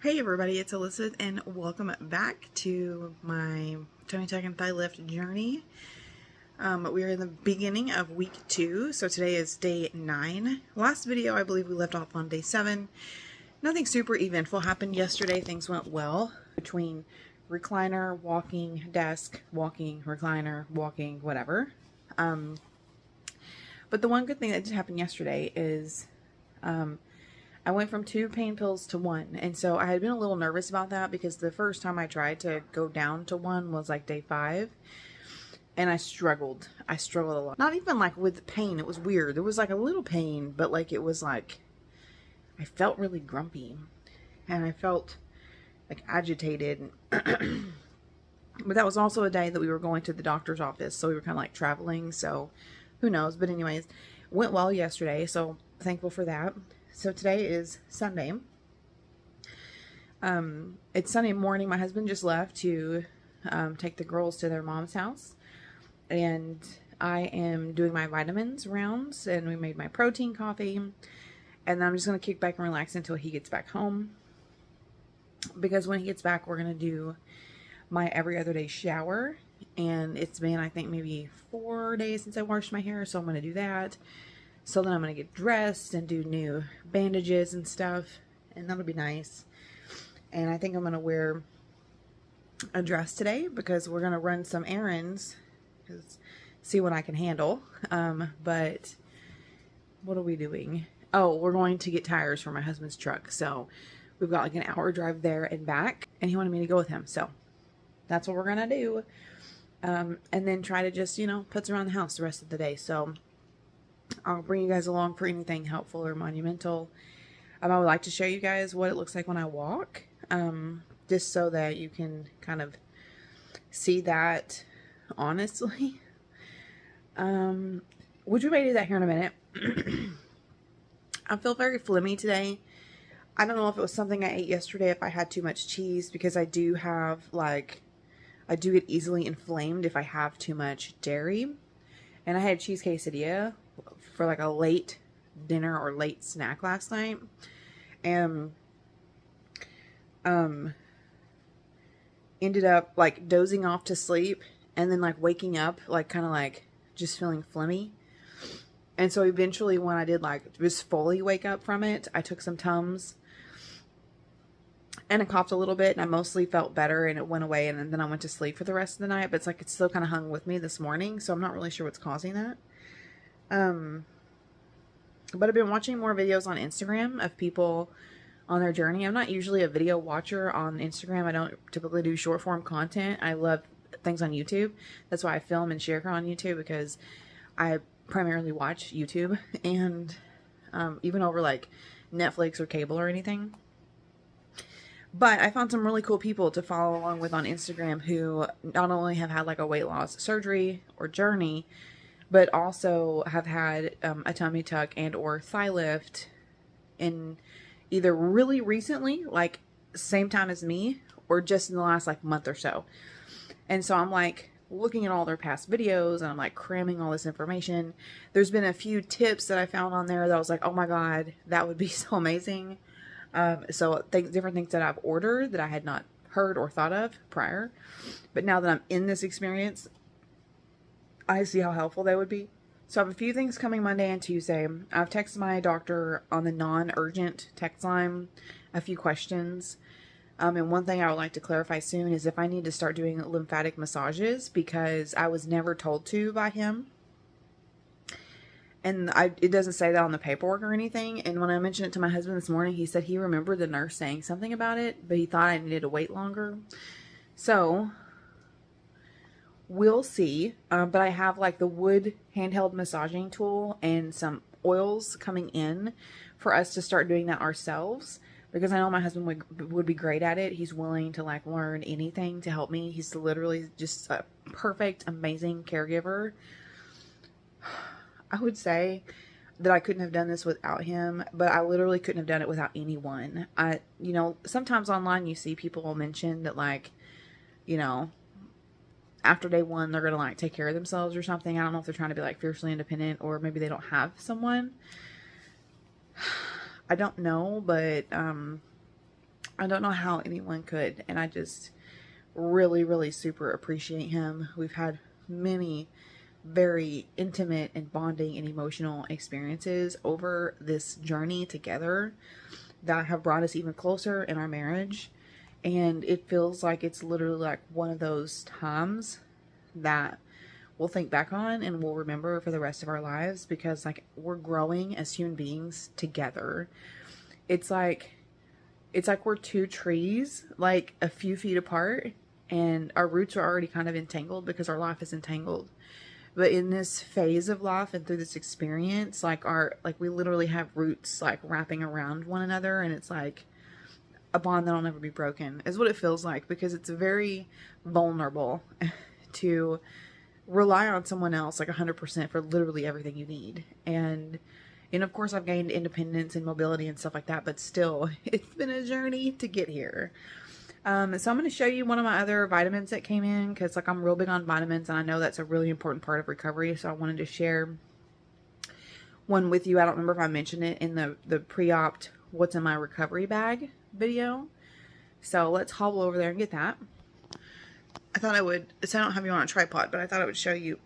Hey everybody, it's Elizabeth and welcome back to my tummy tuck and thigh lift journey. We are in the beginning of week 2, so today is day 9. Last video I believe we left off on day 7. Nothing super eventful happened yesterday. Things went well between recliner, walking, desk, walking, recliner, walking, whatever. But the one good thing that did happen yesterday is I went from 2 pain pills to 1, and so I had been a little nervous about that because the first time I tried to go down to 1 was like day 5, and I struggled a lot. Not even like with pain, it was weird. There was like a little pain, but like it was like I felt really grumpy and I felt like agitated. But that was also a day that we were going to the doctor's office, so we were kind of like traveling, so who knows. But anyways, went well yesterday, so thankful for that. So today is Sunday. It's Sunday morning. My husband just left to take the girls to their mom's house, and I am doing my vitamins rounds, and we made my protein coffee, and then I'm just going to kick back and relax until he gets back home, because when he gets back we're going to do my every other day shower, and it's been I think maybe 4 days since I washed my hair, so I'm going to do that. So then I'm going to get dressed and do new bandages and stuff, and that'll be nice. And I think I'm going to wear a dress today because we're going to run some errands, see what I can handle. But what are we doing? Oh, we're going to get tires for my husband's truck. So we've got like an hour drive there and back, and he wanted me to go with him. So that's what we're going to do. And then try to just, putz around the house the rest of the day. So I'll bring you guys along for anything helpful or monumental. I would like to show you guys what it looks like when I walk, just so that you can kind of see that honestly. Which we may do that here in a minute. I feel very phlegmy today. I don't know if it was something I ate yesterday, if I had too much cheese, because I do have I do get easily inflamed if I have too much dairy. And I had cheese quesadilla for like a late dinner or late snack last night, and ended up like dozing off to sleep, and then like waking up like kind of like just feeling phlegmy. And so eventually when I did like just fully wake up from it, I took some Tums and I coughed a little bit, and I mostly felt better and it went away, and then I went to sleep for the rest of the night. But it's like it's still kind of hung with me this morning, so I'm not really sure what's causing that. But I've been watching more videos on Instagram of people on their journey. I'm not usually a video watcher on Instagram. I don't typically do short form content. I love things on YouTube. That's why I film and share on YouTube, because I primarily watch YouTube, and even over like Netflix or cable or anything. But I found some really cool people to follow along with on Instagram who not only have had like a weight loss surgery or journey, but also have had a tummy tuck and or thigh lift in either really recently, like same time as me, or just in the last like month or so. And so I'm like looking at all their past videos, and I'm like cramming all this information. There's been a few tips that I found on there that I was like, oh my God, that would be so amazing. So different things that I've ordered that I had not heard or thought of prior. But now that I'm in this experience, I see how helpful they would be. So I have a few things coming Monday and Tuesday. I've texted my doctor on the non-urgent text line a few questions. And one thing I would like to clarify soon is if I need to start doing lymphatic massages, because I was never told to by him. And it doesn't say that on the paperwork or anything. And when I mentioned it to my husband this morning, he said he remembered the nurse saying something about it, but he thought I needed to wait longer. So we'll see. But I have like the wood handheld massaging tool and some oils coming in for us to start doing that ourselves, because I know my husband would be great at it. He's willing to like learn anything to help me. He's literally just a perfect, amazing caregiver. I would say that I couldn't have done this without him, but I literally couldn't have done it without anyone. Sometimes online you see people mention that like, after day 1, they're going to like take care of themselves or something. I don't know if they're trying to be like fiercely independent, or maybe they don't have someone. I don't know, but I don't know how anyone could, and I just really, really super appreciate him. We've had many very intimate and bonding and emotional experiences over this journey together that have brought us even closer in our marriage. And it feels like it's literally like one of those times that we'll think back on and we'll remember for the rest of our lives, because like we're growing as human beings together. It's like we're two trees like a few feet apart, and our roots are already kind of entangled because our life is entangled. But in this phase of life and through this experience, like we literally have roots like wrapping around one another, and it's like a bond that'll never be broken is what it feels like, because it's very vulnerable to rely on someone else like 100% for literally everything you need. And of course I've gained independence and mobility and stuff like that, but still it's been a journey to get here. So I'm going to show you one of my other vitamins that came in, because like I'm real big on vitamins and I know that's a really important part of recovery. So I wanted to share one with you. I don't remember if I mentioned it in the pre-op what's in my recovery bag video. So let's hobble over there and get that. I thought I would, so I don't have you on a tripod, but I thought I would show you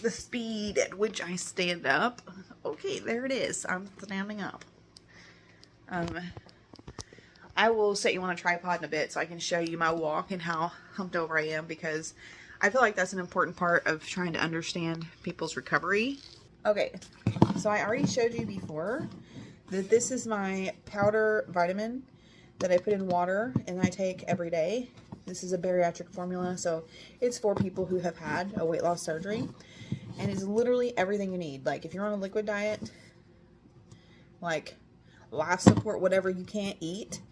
the speed at which I stand up. Okay, there it is. I'm standing up. I will set you on a tripod in a bit so I can show you my walk and how humped over I am, because I feel like that's an important part of trying to understand people's recovery. Okay, so I already showed you before that this is my powder vitamin that I put in water and I take every day. This is a bariatric formula, so it's for people who have had a weight loss surgery, and it's literally everything you need. Like if you're on a liquid diet, like life support, whatever you can't eat,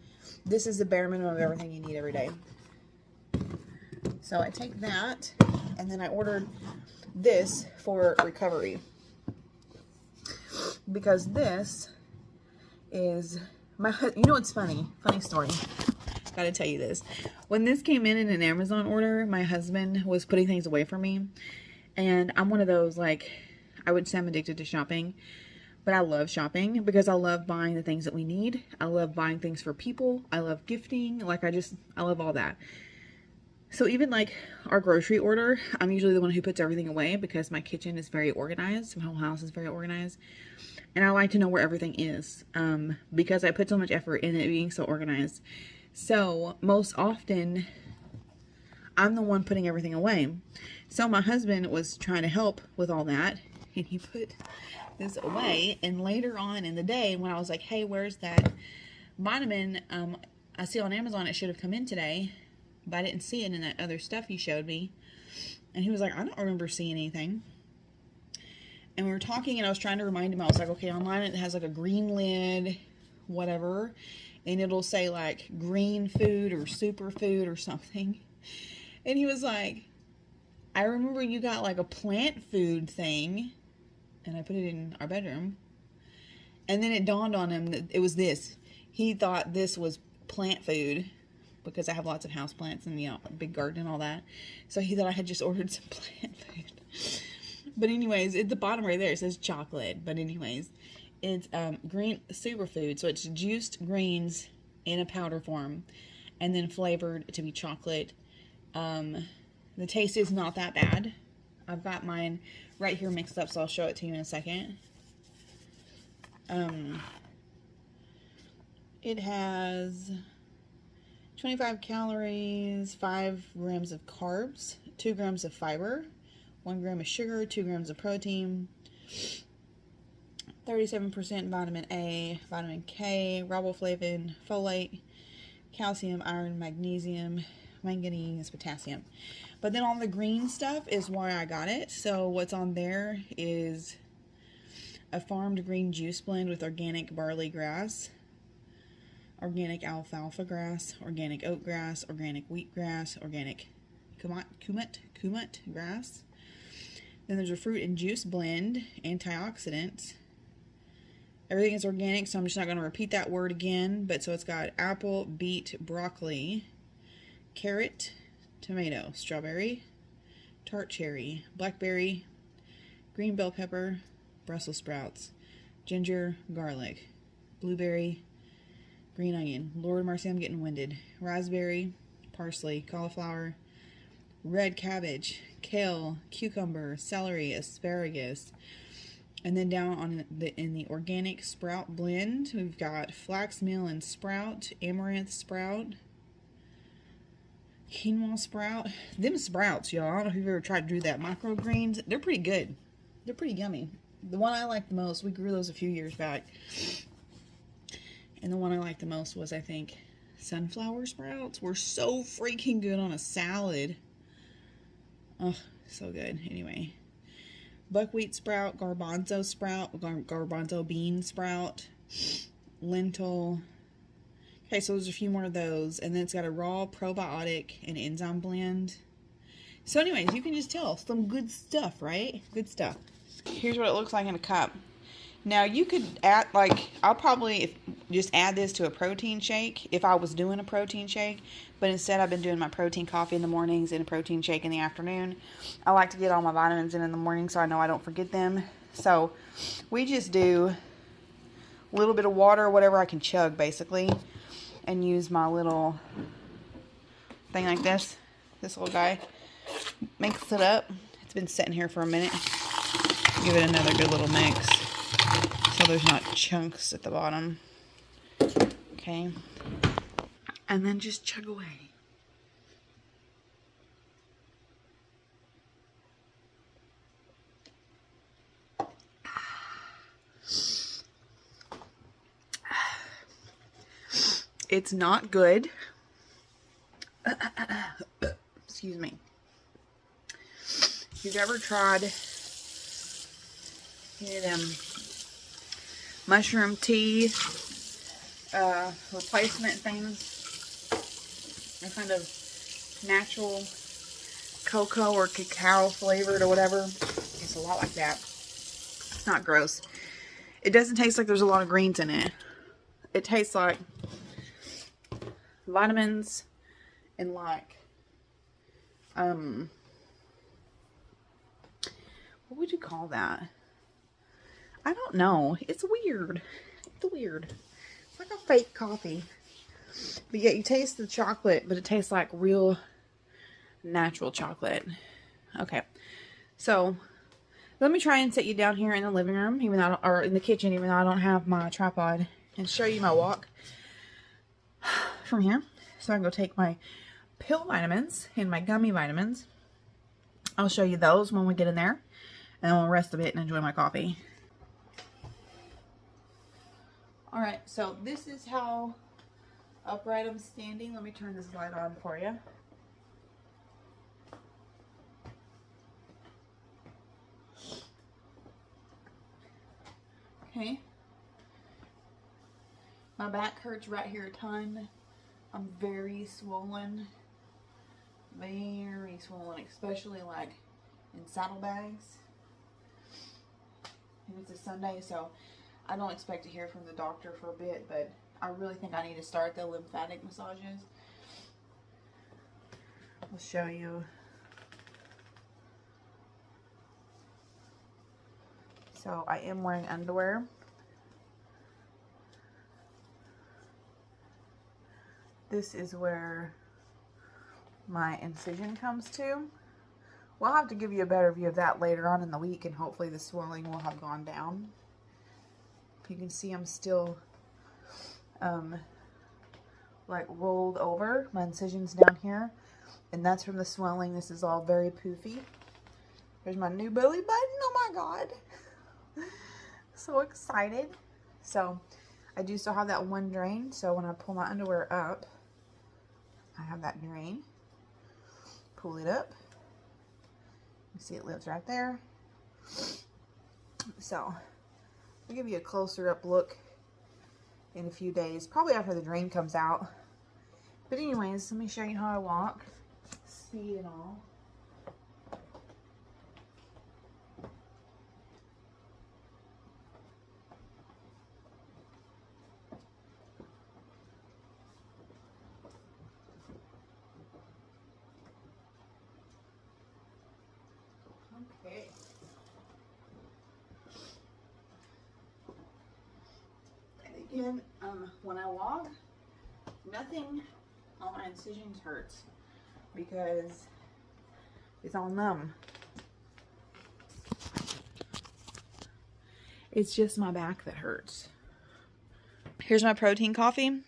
this is the bare minimum of everything you need every day. So I take that, and then I ordered this for recovery, because this is my, you know what's funny story, gotta tell you this. When this came in an Amazon order, my husband was putting things away for me, and I'm one of those, like, I would say I'm addicted to shopping, but I love shopping because I love buying the things that we need. I love buying things for people. I love gifting. Like I love all that. So even like our grocery order, I'm usually the one who puts everything away because my kitchen is very organized. My whole house is very organized. And I like to know where everything is because I put so much effort in it being so organized. So most often I'm the one putting everything away. So my husband was trying to help with all that, and he put this away. And later on in the day, when I was like, hey, where's that vitamin I see on Amazon, it should have come in today, but I didn't see it in that other stuff you showed me. And he was like, I don't remember seeing anything. And we were talking, and I was trying to remind him. I was like, okay, online it has like a green lid, whatever, and it'll say like green food or superfood or something. And he was like, I remember you got like a plant food thing. And I put it in our bedroom. And then it dawned on him that it was this. He thought this was plant food because I have lots of house plants and, you know, big garden and all that. So he thought I had just ordered some plant food. But anyways, at the bottom right there, it says chocolate. But anyways, it's green superfood. So it's juiced greens in a powder form and then flavored to be chocolate. The taste is not that bad. I've got mine right here mixed up, so I'll show it to you in a second. It has 25 calories, 5 grams of carbs, 2 grams of fiber, 1 gram of sugar, 2 grams of protein, 37% vitamin A, vitamin K, riboflavin, folate, calcium, iron, magnesium, manganese, potassium. But then all the green stuff is why I got it. So what's on there is a farmed green juice blend with organic barley grass, organic alfalfa grass, organic oat grass, organic wheat grass, organic kumut grass. Then there's a fruit and juice blend, antioxidants. Everything is organic, so I'm just not going to repeat that word again. But so it's got apple, beet, broccoli, carrot, tomato, strawberry, tart cherry, blackberry, green bell pepper, Brussels sprouts, ginger, garlic, blueberry, green onion. Lord mercy, I'm getting winded. Raspberry, parsley, cauliflower, red cabbage, kale, cucumber, celery, asparagus. And then down on in the organic sprout blend, we've got flax meal and sprout, amaranth sprout, quinoa sprout. Them sprouts, y'all, I don't know if you've ever tried to do that. Microgreens, they're pretty good. They're pretty yummy. The one I like the most, we grew those a few years back. And the one I liked the most was, I think, sunflower sprouts. Were so freaking good on a salad. Oh, so good. Anyway. Buckwheat sprout, garbanzo bean sprout, lentil. Okay, so there's a few more of those. And then it's got a raw probiotic and enzyme blend. So anyways, you can just tell. Some good stuff, right? Good stuff. Here's what it looks like in a cup. Now you could add, like, I'll probably just add this to a protein shake if I was doing a protein shake. But instead I've been doing my protein coffee in the mornings and a protein shake in the afternoon. I like to get all my vitamins in the morning so I know I don't forget them. So we just do a little bit of water, whatever I can chug basically. And use my little thing like this. This little guy. Mix it up. It's been sitting here for a minute. Give it another good little mix. So there's not chunks at the bottom. Okay. And then just chug away. It's not good. Excuse me. If you've ever tried mushroom tea replacement things, a kind of natural cocoa or cacao flavored or whatever, it's a lot like that. It's not gross. It doesn't taste like there's a lot of greens in it. It tastes like vitamins and like what would you call that? I don't know. It's weird. It's weird. It's like a fake coffee. But yet you taste the chocolate, but it tastes like real natural chocolate. Okay. So let me try and sit you down here in the living room, even though or in the kitchen, even though I don't have my tripod, and show you my walk from here. So I can go take my pill vitamins and my gummy vitamins. I'll show you those when we get in there. And then we'll rest a bit and enjoy my coffee. Alright, so this is how upright I'm standing. Let me turn this light on for you. Okay. My back hurts right here a ton. I'm very swollen. Very swollen, especially like in saddlebags. And it's a Sunday, so I don't expect to hear from the doctor for a bit, but I really think I need to start the lymphatic massages. I'll show you. So I am wearing underwear. This is where my incision comes to. We'll have to give you a better view of that later on in the week, and hopefully the swelling will have gone down. You can see I'm still like rolled over. My incision's down here, and that's from the swelling. This is all very poofy. There's my new belly button. Oh my god. So excited. So I do still have that one drain, so when I pull my underwear up, I have that drain. Pull it up. You see it lives right there. So I'll give you a closer up look in a few days, probably after the drain comes out. But anyways, let me show you how I walk. Speed and all. Okay. And again, when I walk, nothing on my incisions hurts because it's all numb. It's just my back that hurts. Here's my protein coffee.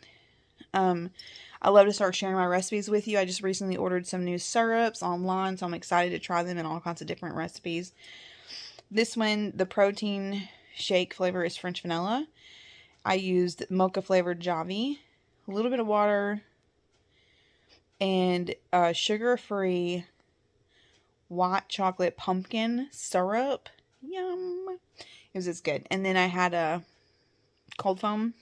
I love to start sharing my recipes with you. I just recently ordered some new syrups online, so I'm excited to try them in all kinds of different recipes. This one, the protein shake flavor is French vanilla. I used mocha flavored Javi, a little bit of water, and sugar-free white chocolate pumpkin syrup. Yum! It was just good. And then I had a cold foam.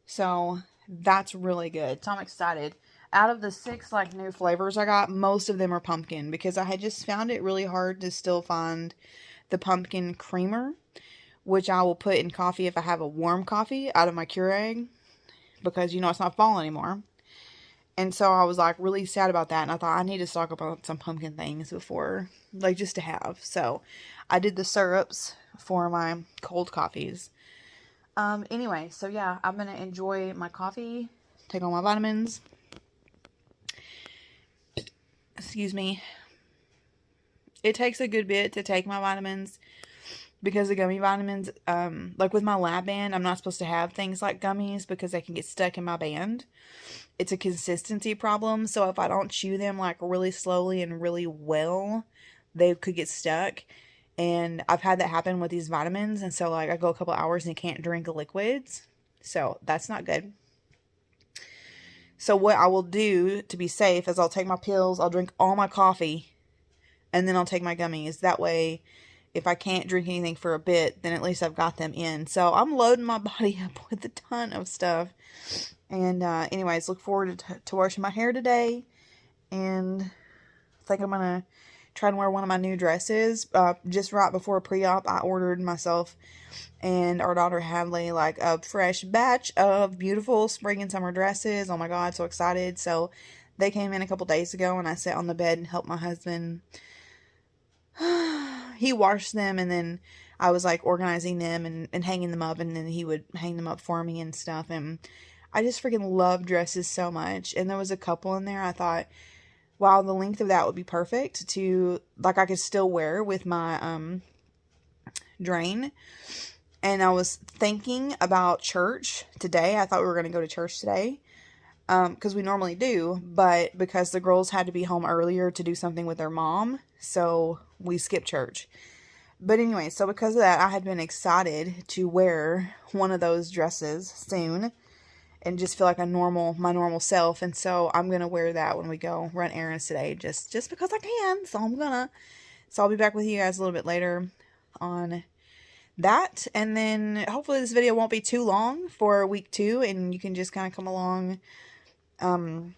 So that's really good. So I'm excited. Out of the 6 like new flavors I got, most of them are pumpkin because I had just found it really hard to still find the pumpkin creamer, which I will put in coffee if I have a warm coffee out of my Keurig because you know it's not fall anymore. And so I was like really sad about that, and I thought I need to stock up on some pumpkin things before, like just to have. So I did the syrups for my cold coffees. Anyway, so yeah, I'm going to enjoy my coffee, take all my vitamins. Excuse me. It takes a good bit to take my vitamins because the gummy vitamins, like with my lab band, I'm not supposed to have things like gummies because they can get stuck in my band. It's a consistency problem, so if I don't chew them like really slowly and really well, they could get stuck. And I've had that happen with these vitamins. And so like I go a couple hours and can't drink the liquids. So that's not good. So what I will do to be safe is I'll take my pills, I'll drink all my coffee, and then I'll take my gummies. That way, if I can't drink anything for a bit, then at least I've got them in. So I'm loading my body up with a ton of stuff. And anyways, look forward to washing my hair today. And I think I'm going to try and wear one of my new dresses. Just right before pre-op, I ordered myself and our daughter Hadley like a fresh batch of beautiful spring and summer dresses. Oh my god, so excited. So they came in a couple days ago and I sat on the bed and helped my husband. He washed them and then I was like organizing them and hanging them up, and then he would hang them up for me and stuff. And I just freaking love dresses so much. And there was a couple in there I thought, wow, the length of that would be perfect to, like, I could still wear with my drain. And I was thinking about church today. I thought we were going to go to church today because we normally do, but because the girls had to be home earlier to do something with their mom, so we skipped church. But anyway, so because of that, I had been excited to wear one of those dresses soon and just feel like my normal self. And so I'm going to wear that when we go run errands today, just because I can. So I'll be back with you guys a little bit later on that. And then hopefully this video won't be too long for week 2 and you can just kind of come along. Things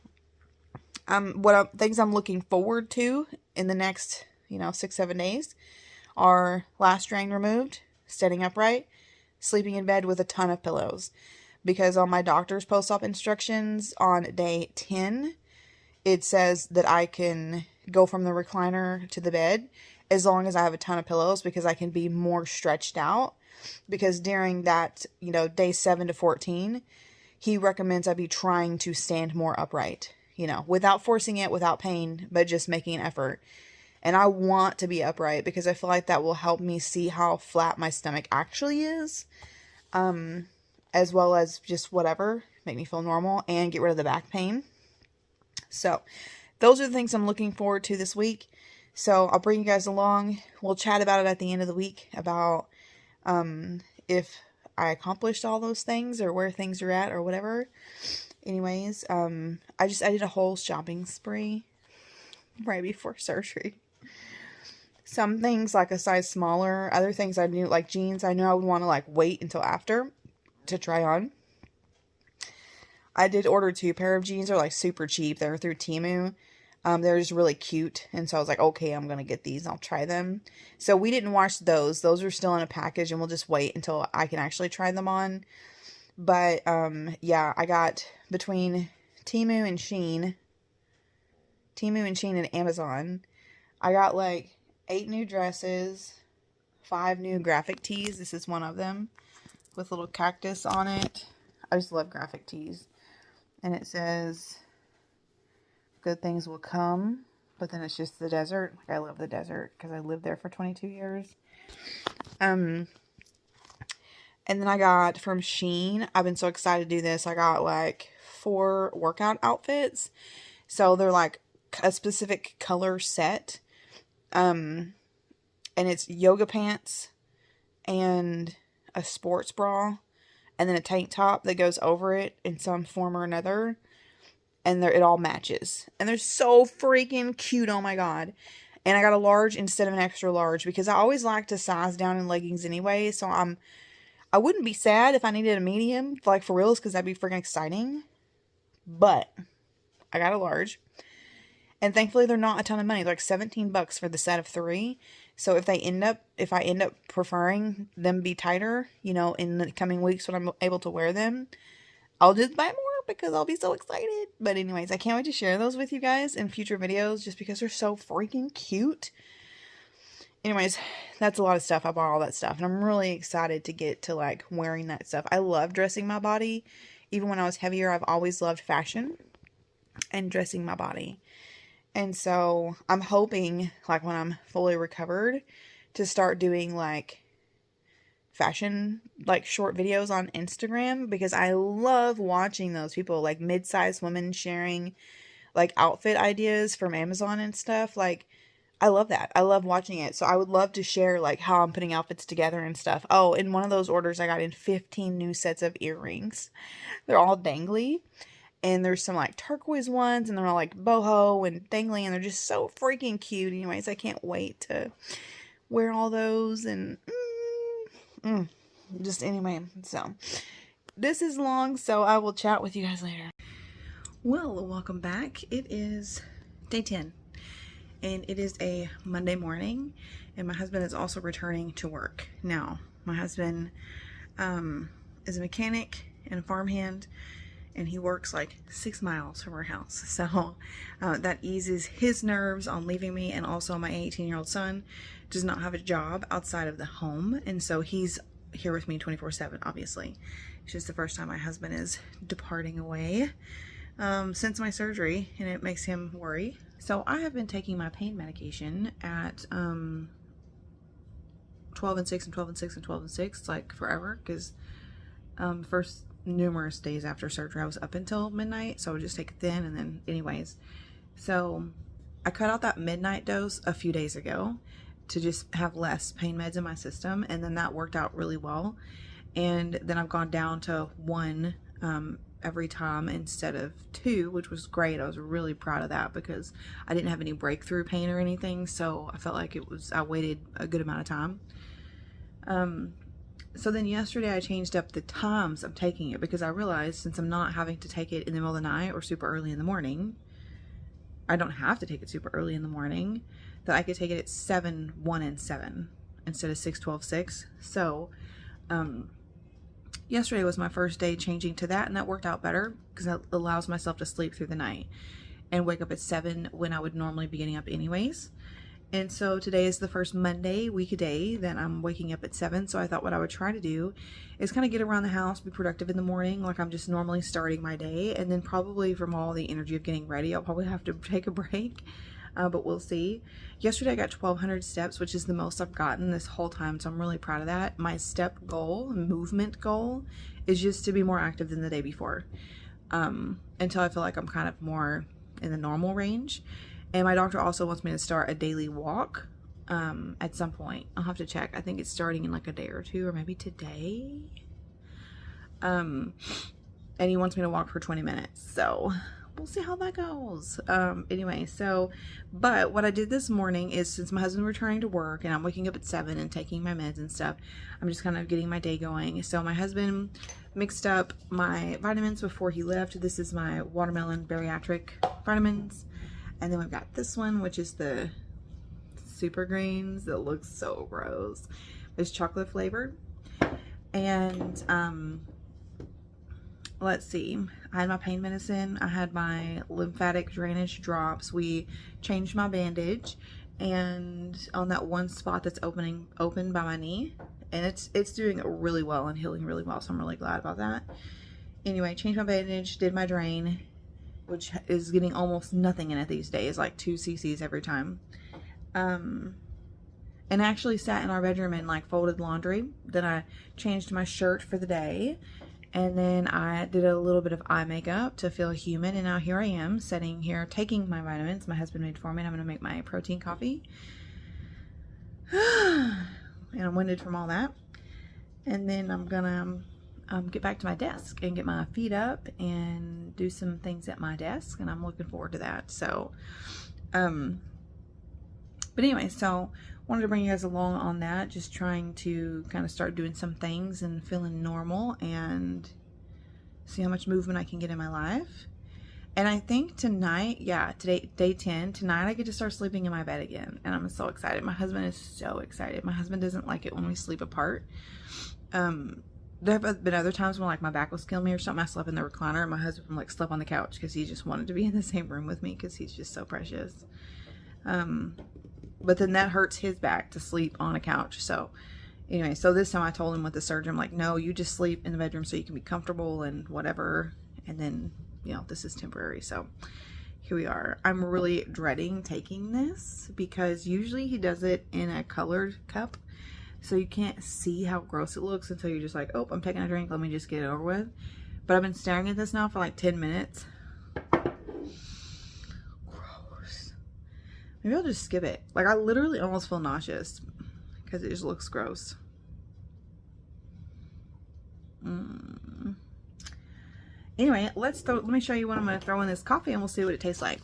I'm looking forward to in the next, 6-7 days are last drain removed, sitting upright, sleeping in bed with a ton of pillows. Because on my doctor's post-op instructions on day 10, it says that I can go from the recliner to the bed as long as I have a ton of pillows because I can be more stretched out. Because during that, day 7 to 14, he recommends I be trying to stand more upright, without forcing it, without pain, but just making an effort. And I want to be upright because I feel like that will help me see how flat my stomach actually is. As well as just whatever, make me feel normal and get rid of the back pain. So those are the things I'm looking forward to this week. So I'll bring you guys along. We'll chat about it at the end of the week about if I accomplished all those things or where things are at or whatever. Anyways, I did a whole shopping spree right before surgery. Some things like a size smaller, other things I knew like jeans, I knew I would want to like wait until after to try on. I did order 2 pair of jeans. They're like super cheap. They're through Temu. They're just really cute. And so I was like, okay, I'm going to get these. I'll try them. So we didn't wash those. Those are still in a package and we'll just wait until I can actually try them on. But, yeah, I got between Temu and Shein and Amazon, I got like 8 new dresses, 5 new graphic tees. This is one of them with little cactus on it. I just love graphic tees. And it says, good things will come, but then it's just the desert. Like, I love the desert because I lived there for 22 years. And then I got from Shein, I've been so excited to do this. I got like 4 workout outfits. So they're like a specific color set. And it's yoga pants and a sports bra and then a tank top that goes over it in some form or another. And it all matches. And they're so freaking cute. Oh my God. And I got a large instead of an extra large because I always like to size down in leggings anyway. So I wouldn't be sad if I needed a medium, like for reals, because that'd be freaking exciting. But I got a large. And thankfully they're not a ton of money. They're like $17 for the set of 3. So if I end up preferring them be tighter, you know, in the coming weeks when I'm able to wear them, I'll just buy more because I'll be so excited. But anyways, I can't wait to share those with you guys in future videos just because they're so freaking cute. Anyways, that's a lot of stuff. I bought all that stuff and I'm really excited to get to like wearing that stuff. I love dressing my body. Even when I was heavier, I've always loved fashion and dressing my body. And so I'm hoping, like, when I'm fully recovered, to start doing, like, fashion, like, short videos on Instagram. Because I love watching those people, like, mid-sized women sharing, like, outfit ideas from Amazon and stuff. Like, I love that. I love watching it. So I would love to share, like, how I'm putting outfits together and stuff. Oh, in one of those orders, I got in 15 new sets of earrings. They're all dangly. And there's some like turquoise ones and they're all like boho and dangly and they're just so freaking cute. Anyways, I can't wait to wear all those and just anyway. So this is long, so I will chat with you guys later. Well, welcome back. It is day 10 and it is a Monday morning and my husband is also returning to work. Now, my husband is a mechanic and a farmhand. And he works like 6 miles from our house. So that eases his nerves on leaving me. And also my 18-year-old son does not have a job outside of the home. And so he's here with me 24/7, obviously. It's just the first time my husband is departing away since my surgery. And it makes him worry. So I have been taking my pain medication at 12 and 6 and 12 and 6 and 12 and 6 like forever. Because first numerous days after surgery I was up until midnight, so I would just take it then. And then anyways, so I cut out that midnight dose a few days ago to just have less pain meds in my system, and then that worked out really well. And then I've gone down to 1 every time instead of 2, which was great. I was really proud of that because I didn't have any breakthrough pain or anything, so I felt like I waited a good amount of time. So then yesterday I changed up the times I'm taking it because I realized since I'm not having to take it in the middle of the night or super early in the morning, I don't have to take it super early in the morning, that I could take it at 7, 1, and 7 instead of 6, 12, 6. So yesterday was my first day changing to that, and that worked out better because that allows myself to sleep through the night and wake up at 7 when I would normally be getting up anyways. And so today is the first Monday weekday that I'm waking up at 7. So I thought what I would try to do is kind of get around the house, be productive in the morning like I'm just normally starting my day. And then probably from all the energy of getting ready, I'll probably have to take a break. But we'll see. Yesterday I got 1,200 steps, which is the most I've gotten this whole time. So I'm really proud of that. My step goal, movement goal, is just to be more active than the day before. Until I feel like I'm kind of more in the normal range. And my doctor also wants me to start a daily walk at some point. I'll have to check. I think it's starting in like a day or 2 or maybe today. And he wants me to walk for 20 minutes. So we'll see how that goes. Anyway, so, but what I did this morning is since my husband's returning to work and I'm waking up at 7 and taking my meds and stuff, I'm just kind of getting my day going. So my husband mixed up my vitamins before he left. This is my watermelon bariatric vitamins. And then we've got this one, which is the super greens that looks so gross. It's chocolate flavored. And let's see. I had my pain medicine. I had my lymphatic drainage drops. We changed my bandage, and on that one spot that's open by my knee, and it's doing really well and healing really well. So I'm really glad about that. Anyway, changed my bandage, did my drain, which is getting almost nothing in it these days, like 2 cc's every time. And actually sat in our bedroom and like folded laundry. Then I changed my shirt for the day, and then I did a little bit of eye makeup to feel human. And now here I am sitting here taking my vitamins my husband made for me, and I'm gonna make my protein coffee. And I'm winded from all that. And then I'm gonna get back to my desk and get my feet up and do some things at my desk, and I'm looking forward to that. So but anyway, so wanted to bring you guys along on that, just trying to kind of start doing some things and feeling normal and see how much movement I can get in my life. And I think tonight, yeah, today, day 10, tonight I get to start sleeping in my bed again, and I'm so excited. My husband is so excited. My husband doesn't like it when we sleep apart. There have been other times when like my back was killing me or something, I slept in the recliner, and my husband like slept on the couch because he just wanted to be in the same room with me because he's just so precious. But then that hurts his back to sleep on a couch. So anyway, so this time I told him with the surgery, I'm like, no, you just sleep in the bedroom so you can be comfortable and whatever. And then, you know, this is temporary. So here we are. I'm really dreading taking this because usually he does it in a colored cup, so you can't see how gross it looks until you're just like, oh, I'm taking a drink, let me just get it over with. But I've been staring at this now for like 10 minutes. Gross. Maybe I'll just skip it. Like, I literally almost feel nauseous because it just looks gross. Anyway, let me show you what I'm going to throw in this coffee, and we'll see what it tastes like.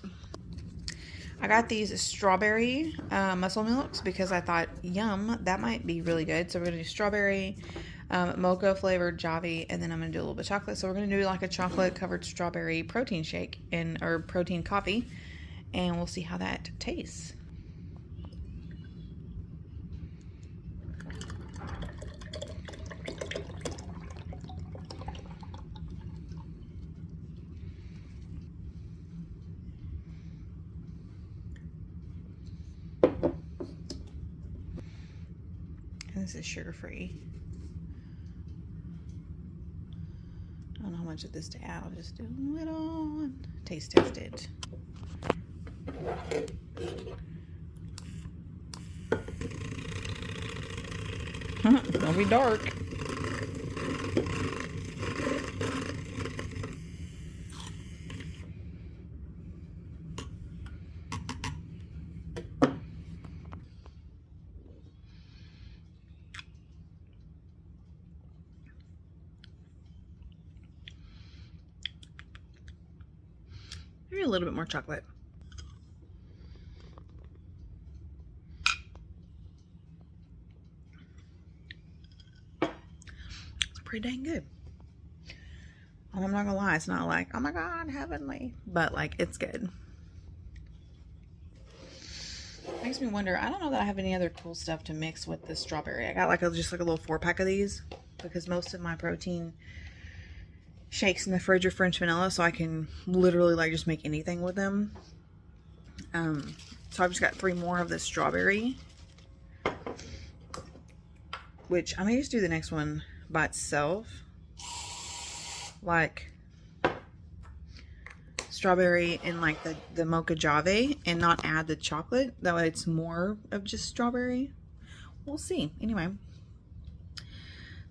I got these strawberry muscle milks because I thought, yum, that might be really good. So we're going to do strawberry, mocha flavored Javi, and then I'm going to do a little bit of chocolate. So we're going to do like a chocolate covered strawberry protein shake or protein coffee, and we'll see how that tastes. This is sugar-free. I don't know how much of this to add. I'll just do a little. Taste test it. Don't be dark. Maybe a little bit more chocolate. It's pretty dang good. I'm not gonna lie, it's not like, oh my god, heavenly, but like, it's good. Makes me wonder, I don't know that I have any other cool stuff to mix with this strawberry. I got like just like a little 4-pack of these because most of my protein shakes in the fridge are French vanilla, so I can literally like just make anything with them. So I've just got 3 more of this strawberry, which I may just do the next one by itself, like strawberry and like the mocha jave, and not add the chocolate. That way it's more of just strawberry. We'll see. Anyway,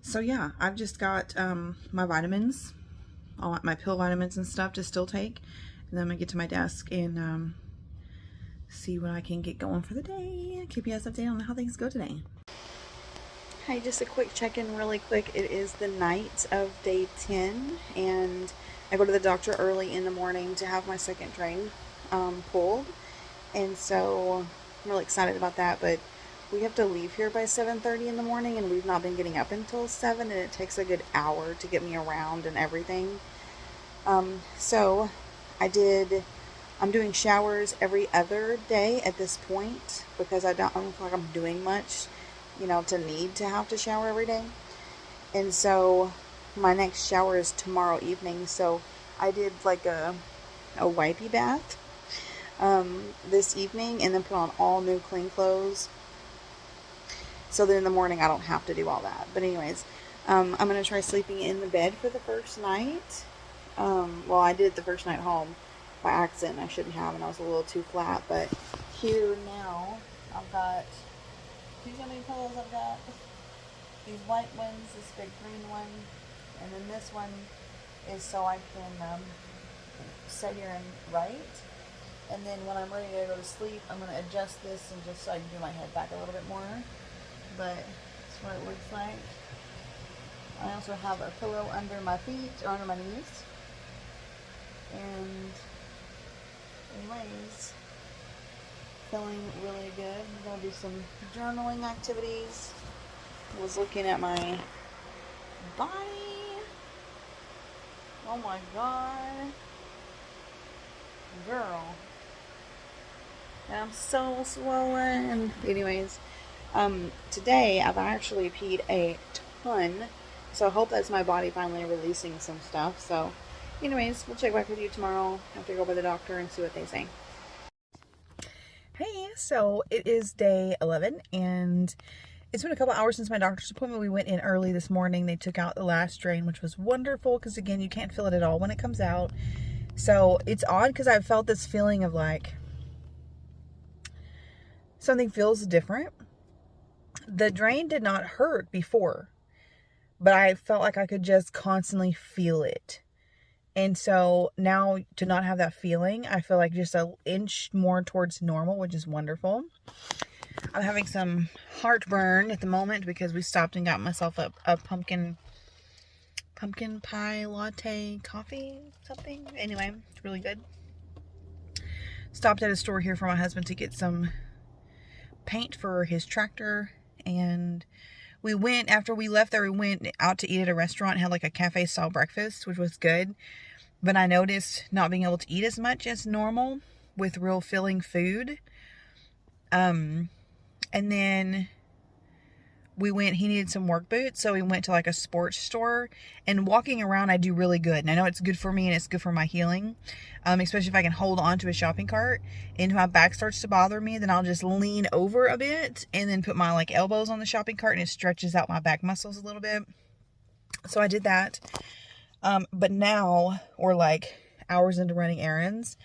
so yeah, I've just got my vitamins, all my pill vitamins and stuff to still take, and then I'm gonna get to my desk and see what I can get going for the day. Keep you guys updated on how things go today. Hi, just a quick check-in really quick. It is the night of day 10, and I go to the doctor early in the morning to have my second drain pulled, and so I'm really excited about that. But we have to leave here by 7:30 in the morning, and we've not been getting up until 7, and it takes a good hour to get me around and everything. So I'm doing showers every other day at this point because I don't feel like I'm doing much, you know, to need to have to shower every day. And so my next shower is tomorrow evening. So I did like a wipey bath this evening, and then put on all new clean clothes, so that in the morning I don't have to do all that. But anyways, I'm going to try sleeping in the bed for the first night. Well, I did the first night home by accident. I shouldn't have, and I was a little too flat. But here now, I've got, see how many pillows I've got? These white ones, this big green one, and then this one is so I can sit here and write. And then when I'm ready to go to sleep, I'm going to adjust this and just so I can do my head back a little bit more. But that's what it looks like. I also have a pillow under my feet, or under my knees. And anyways, feeling really good. I'm going to do some journaling activities. I was looking at my body. Oh my god. Girl. And I'm so swollen. Anyways, today I've actually peed a ton. So I hope that's my body finally releasing some stuff. So anyways, we'll check back with you tomorrow after I go by the doctor and see what they say. Hey, so it is day 11 and it's been a couple hours since my doctor's appointment. We went in early this morning. They took out the last drain, which was wonderful because again, you can't feel it at all when it comes out. So it's odd because I've felt this feeling of like something feels different. The drain did not hurt before, but I felt like I could just constantly feel it. And so now to not have that feeling, I feel like just an inch more towards normal, which is wonderful. I'm having some heartburn at the moment because we stopped and got myself a pumpkin pie latte coffee something. Anyway, it's really good. Stopped at a store here for my husband to get some paint for his tractor, and we went, after we left there, we went out to eat at a restaurant, had like a cafe style breakfast, which was good. But I noticed not being able to eat as much as normal with real filling food. And then we went, he needed some work boots, so we went to like a sports store, and walking around I do really good. And I know it's good for me and it's good for my healing. Especially if I can hold on to a shopping cart and if my back starts to bother me, then I'll just lean over a bit and then put my like elbows on the shopping cart and it stretches out my back muscles a little bit. So I did that. But now we're like hours into running errands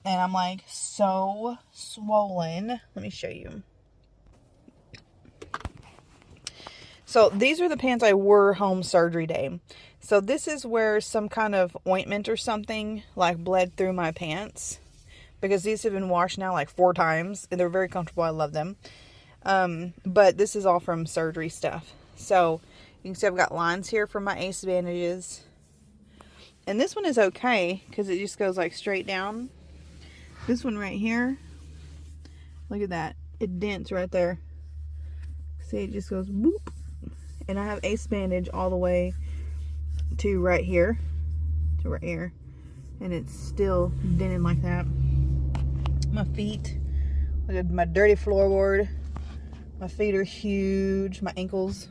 and I'm like so swollen. Let me show you. So these are the pants I wore home surgery day. So this is where some kind of ointment or something like bled through my pants, because these have been washed now like 4 times and they're very comfortable. I love them. But this is all from surgery stuff. So you can see I've got lines here from my ACE bandages. And this one is okay because it just goes like straight down. This one right here, look at that. It dents right there. See, it just goes boop. And I have ACE bandage all the way to right here. To right here. And it's still dented like that. My feet. Look at my dirty floorboard. My feet are huge. My ankles.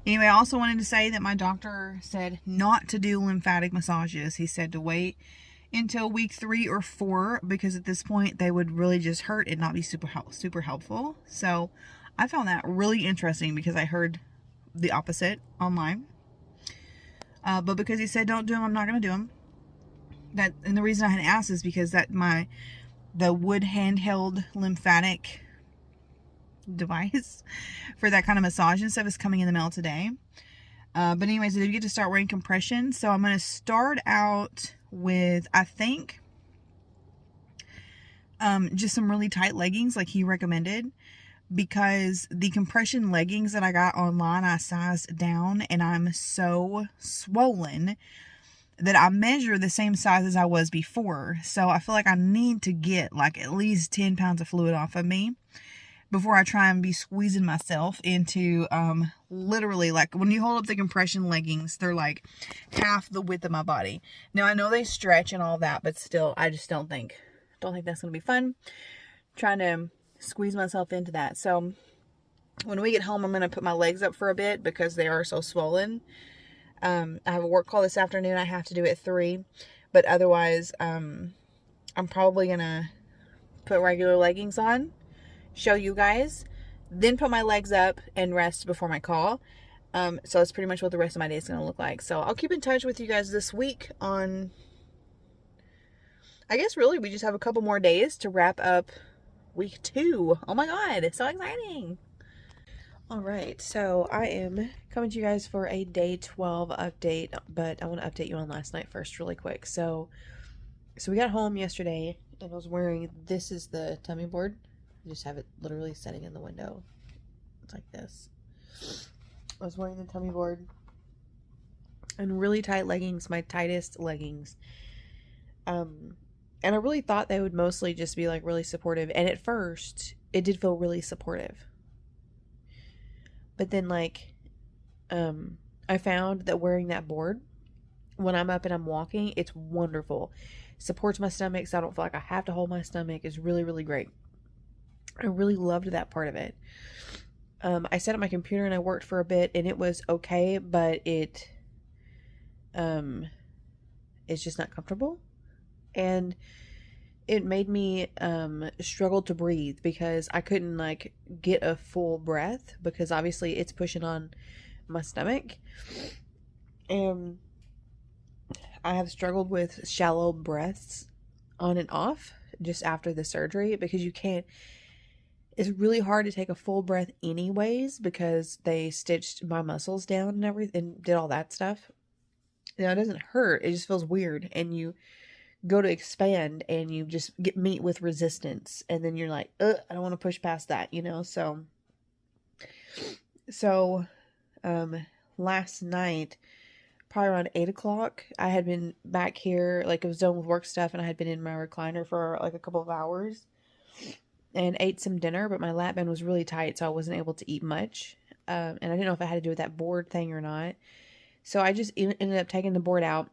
Anyway, I also wanted to say that my doctor said not to do lymphatic massages. He said to wait until week 3 or 4 because at this point they would really just hurt and not be super helpful. So I found that really interesting because I heard the opposite online. But because he said don't do them, I'm not going to do them. And the reason I had asked is because the wood handheld lymphatic device for that kind of massage and stuff is coming in the mail today. But anyways, I did get to start wearing compression. So I'm going to start out with, I think, just some really tight leggings like he recommended. Because the compression leggings that I got online, I sized down and I'm so swollen that I measure the same size as I was before. So I feel like I need to get like at least 10 pounds of fluid off of me before I try and be squeezing myself into literally, like when you hold up the compression leggings, they're like half the width of my body. Now I know they stretch and all that, but still I just don't think that's gonna be fun trying to squeeze myself into that. So when we get home, I'm going to put my legs up for a bit because they are so swollen. I have a work call this afternoon. I have to do it at 3, but otherwise, I'm probably going to put regular leggings on, show you guys, then put my legs up and rest before my call. So that's pretty much what the rest of my day is going to look like. So I'll keep in touch with you guys this week on, I guess really we just have a couple more days to wrap up week 2. Oh my God, it's so exciting. All right, so I am coming to you guys for a day 12 update, but I want to update you on last night first really quick. So we got home yesterday and I was wearing, this is the tummy board. I just have it literally sitting in the window. It's like this. I was wearing the tummy board and really tight leggings, my tightest leggings. And I really thought they would mostly just be like really supportive. And at first, it did feel really supportive. But then like, I found that wearing that board, when I'm up and I'm walking, it's wonderful. It supports my stomach so I don't feel like I have to hold my stomach. It's really, really great. I really loved that part of it. I sat at my computer and I worked for a bit and it was okay, but it's just not comfortable. And it made me struggle to breathe because I couldn't like get a full breath because obviously it's pushing on my stomach. And I have struggled with shallow breaths on and off just after the surgery because you can't. It's really hard to take a full breath anyways because they stitched my muscles down and everything and did all that stuff. Now, it doesn't hurt. It just feels weird. And you go to expand and you just meet with resistance. And then you're like, I don't want to push past that, you know? So, last night, probably around 8 o'clock, I had been back here, like I was done with work stuff and I had been in my recliner for like a couple of hours. And ate some dinner, but my lap band was really tight, so I wasn't able to eat much. And I didn't know if I had to do with that board thing or not. So I just ended up taking the board out,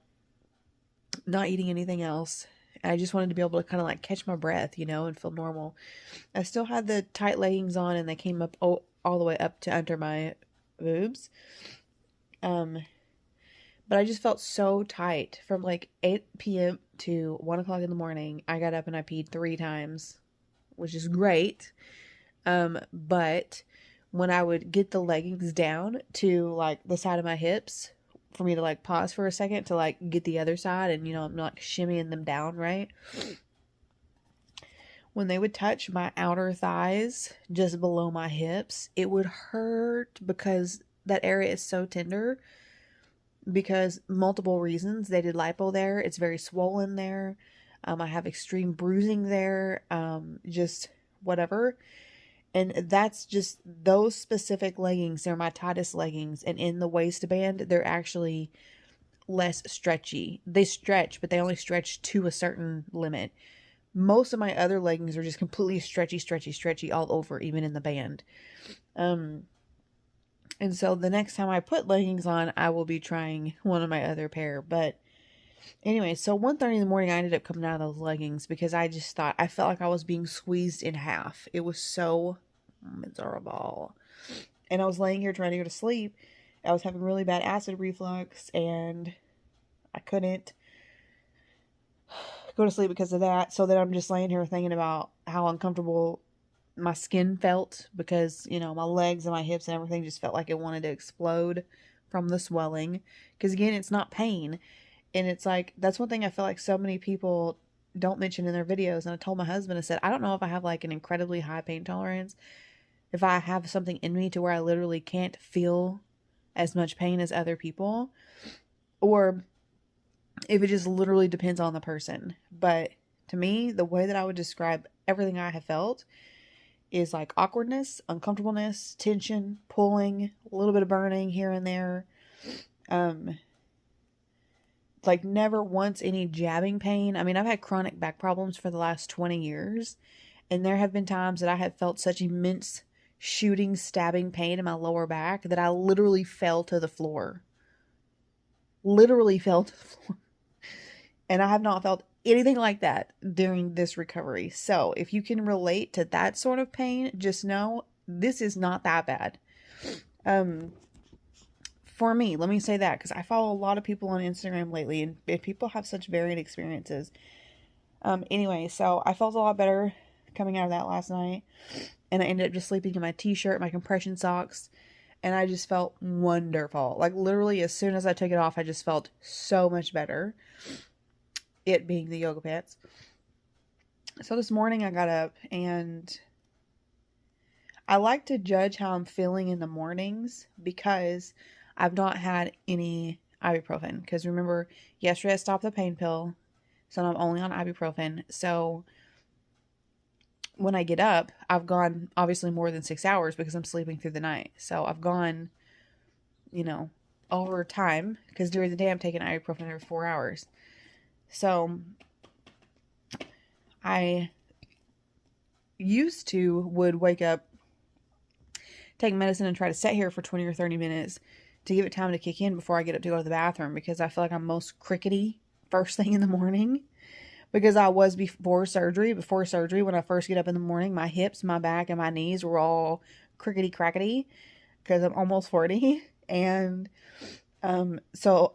not eating anything else. And I just wanted to be able to kind of like catch my breath, you know, and feel normal. I still had the tight leggings on, and they came up all the way up to under my boobs. But I just felt so tight from like 8 p.m. to 1 o'clock in the morning. I got up and I peed 3 times. Which is great. But when I would get the leggings down to like the side of my hips for me to like pause for a second to like get the other side and, you know, I'm not shimmying them down, right? When they would touch my outer thighs just below my hips, it would hurt because that area is so tender because multiple reasons. They did lipo there. It's very swollen there. I have extreme bruising there, just whatever. And that's just those specific leggings. They're my tightest leggings. And in the waistband, they're actually less stretchy. They stretch, but they only stretch to a certain limit. Most of my other leggings are just completely stretchy all over, even in the band. And so the next time I put leggings on, I will be trying one of my other pair. But anyway, so 1:30 in the morning, I ended up coming out of those leggings because I just thought, I felt like I was being squeezed in half. It was so miserable. And I was laying here trying to go to sleep. I was having really bad acid reflux and I couldn't go to sleep because of that. So then I'm just laying here thinking about how uncomfortable my skin felt because, you know, my legs and my hips and everything just felt like it wanted to explode from the swelling. Because again, it's not pain. And it's like, that's one thing I feel like so many people don't mention in their videos. And I told my husband, I said, I don't know if I have like an incredibly high pain tolerance. If I have something in me to where I literally can't feel as much pain as other people. Or if it just literally depends on the person. But to me, the way that I would describe everything I have felt is like awkwardness, uncomfortableness, tension, pulling, a little bit of burning here and there. Like never once any jabbing pain. I mean, I've had chronic back problems for the last 20 years. And there have been times that I have felt such immense shooting, stabbing pain in my lower back that I literally fell to the floor. Literally fell to the floor. And I have not felt anything like that during this recovery. So if you can relate to that sort of pain, just know this is not that bad. For me, let me say that because I follow a lot of people on Instagram lately and people have such varied experiences. Anyway, so I felt a lot better coming out of that last night. And I ended up just sleeping in my t-shirt, my compression socks. And I just felt wonderful. Like, literally, as soon as I took it off, I just felt so much better. It being the yoga pants. So this morning I got up, and I like to judge how I'm feeling in the mornings because I've not had any ibuprofen. Because remember, yesterday I stopped the pain pill, so I'm only on ibuprofen. So when I get up, I've gone obviously more than 6 hours because I'm sleeping through the night. So I've gone, you know, over time, because during the day I'm taking ibuprofen every 4 hours. So I used to would wake up, take medicine, and try to sit here for 20 or 30 minutes to give it time to kick in before I get up to go to the bathroom, because I feel like I'm most crickety first thing in the morning. Because I was before surgery, when I first get up in the morning, my hips, my back, and my knees were all crickety crackety because I'm almost 40. And so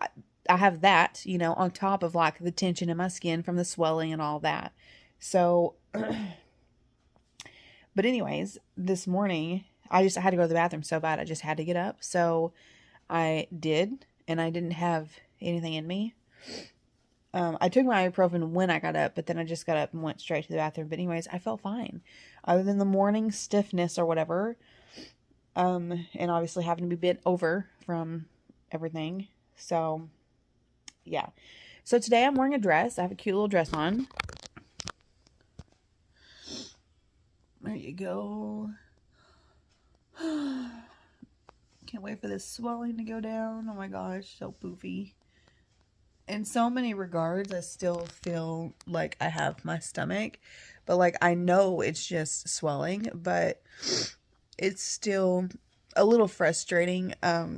I have that, you know, on top of like the tension in my skin from the swelling and all that. So, but anyways, this morning, I had to go to the bathroom so bad. I just had to get up. So I did, and I didn't have anything in me. I took my ibuprofen when I got up, but then I just got up and went straight to the bathroom. But anyways, I felt fine. Other than the morning stiffness or whatever. And obviously having to be bent over from everything. So, yeah. So today I'm wearing a dress. I have a cute little dress on. There you go. Can't wait for this swelling to go down. Oh my gosh, so poofy. In so many regards, I still feel like I have my stomach, but like I know it's just swelling, but it's still a little frustrating,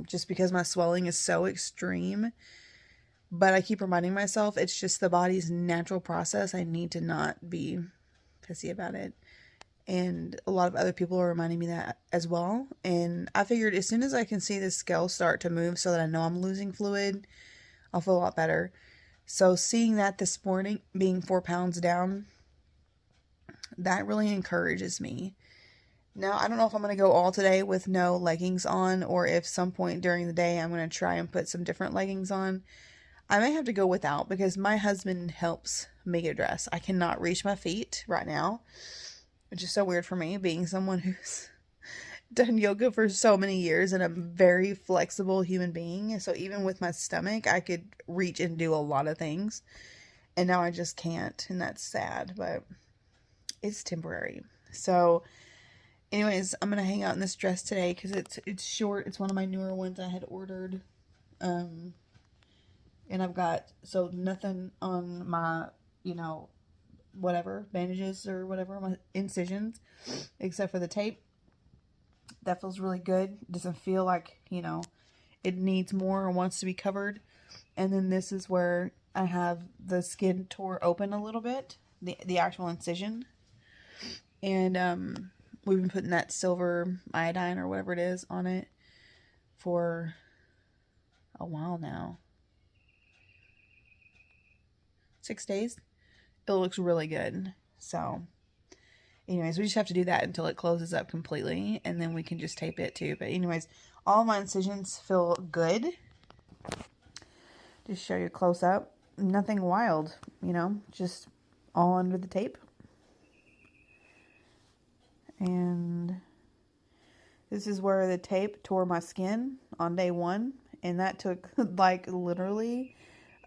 just because my swelling is so extreme. But I keep reminding myself it's just the body's natural process. I need to not be pissy about it. And a lot of other people are reminding me that as well. And I figured as soon as I can see the scale start to move so that I know I'm losing fluid, I'll feel a lot better. So seeing that this morning, being 4 pounds down, that really encourages me. Now, I don't know if I'm going to go all today with no leggings on, or if some point during the day I'm going to try and put some different leggings on. I may have to go without because my husband helps me get dressed. I cannot reach my feet right now, which is so weird for me, being someone who's done yoga for so many years and a very flexible human being. So even with my stomach, I could reach and do a lot of things, and now I just can't, and that's sad, but it's temporary. So anyways, I'm gonna hang out in this dress today because it's short. It's one of my newer ones I had ordered, and I've got so nothing on my, you know, whatever bandages or whatever, my incisions, except for the tape. That feels really good. Doesn't feel like, you know, it needs more or wants to be covered. And then this is where I have the skin tore open a little bit, the actual incision. And we've been putting that silver iodine or whatever it is on it for a while now. 6 days. It looks really good. So anyways, we just have to do that until it closes up completely, and then we can just tape it too. But anyways, all my incisions feel good. Just show you close up. Nothing wild, you know, just all under the tape. And this is where the tape tore my skin on day 1, and that took like literally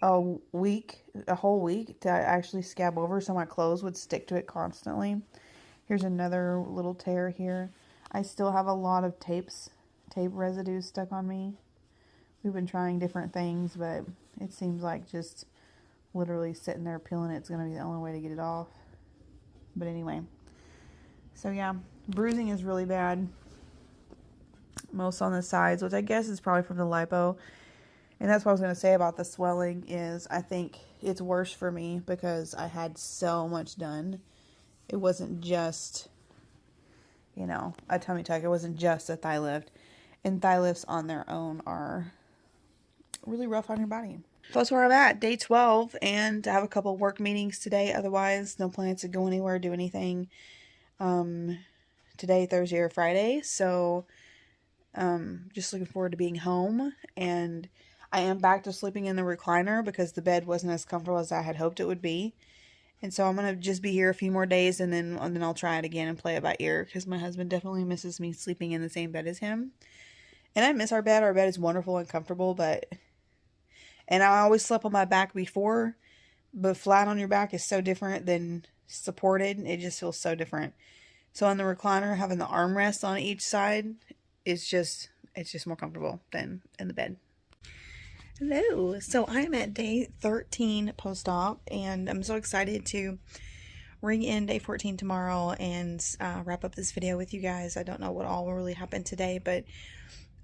a whole week to actually scab over so my clothes would stick to it constantly. Here's another little tear here. I still have a lot of tape residue stuck on me. We've been trying different things, but it seems like just literally sitting there peeling it's going to be the only way to get it off. But anyway, so yeah, bruising is really bad. Most on the sides, which I guess is probably from the lipo. And that's what I was going to say about the swelling is I think it's worse for me because I had so much done. It wasn't just, you know, a tummy tuck. It wasn't just a thigh lift. And thigh lifts on their own are really rough on your body. So that's where I'm at, day 12. And I have a couple work meetings today. Otherwise, no plans to go anywhere, do anything. today, Thursday or Friday. So, just looking forward to being home. And I am back to sleeping in the recliner because the bed wasn't as comfortable as I had hoped it would be. And so I'm going to just be here a few more days, and then I'll try it again and play it by ear, because my husband definitely misses me sleeping in the same bed as him. And I miss our bed. Our bed is wonderful and comfortable, and I always slept on my back before, but flat on your back is so different than supported. It just feels so different. So on the recliner, having the armrest on each side it's just more comfortable than in the bed. Hello. So I'm at day 13 post-op, and I'm so excited to ring in day 14 tomorrow and wrap up this video with you guys. I don't know what all will really happen today, but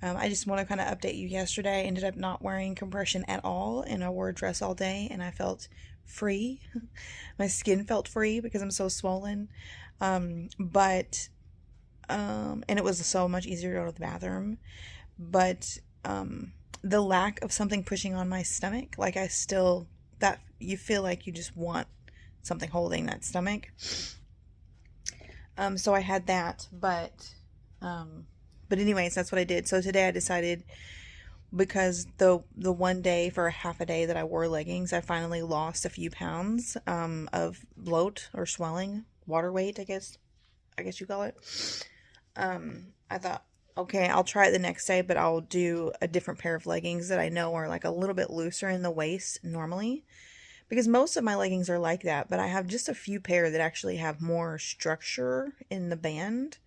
I just want to kind of update you. Yesterday I ended up not wearing compression at all, and I wore a dress all day, and I felt free. My skin felt free because I'm so swollen. And it was so much easier to go to the bathroom. But the lack of something pushing on my stomach, like that you feel like you just want something holding that stomach. So I had that, but anyways, that's what I did. So today I decided, because the one day for a half a day that I wore leggings, I finally lost a few pounds of bloat or swelling, water weight, I guess you call it. I thought, okay, I'll try it the next day, but I'll do a different pair of leggings that I know are like a little bit looser in the waist normally, because most of my leggings are like that, but I have just a few pair that actually have more structure in the band.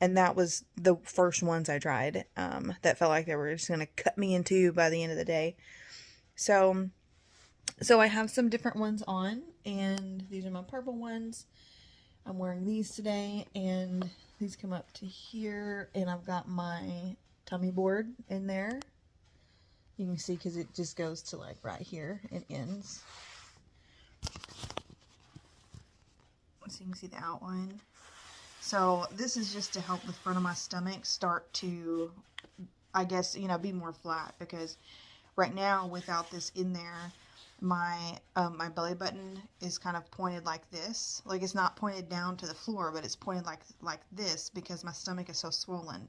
And that was the first ones I tried, that felt like they were just going to cut me in two by the end of the day. So I have some different ones on, and these are my purple ones. I'm wearing these today, and these come up to here, and I've got my tummy board in there. You can see, because it just goes to like right here and ends. So you can see the outline. So this is just to help the front of my stomach start to, I guess, be more flat, because right now without this in there, my belly button is kind of pointed like this. Like, it's not pointed down to the floor, but it's pointed like this, because my stomach is so swollen.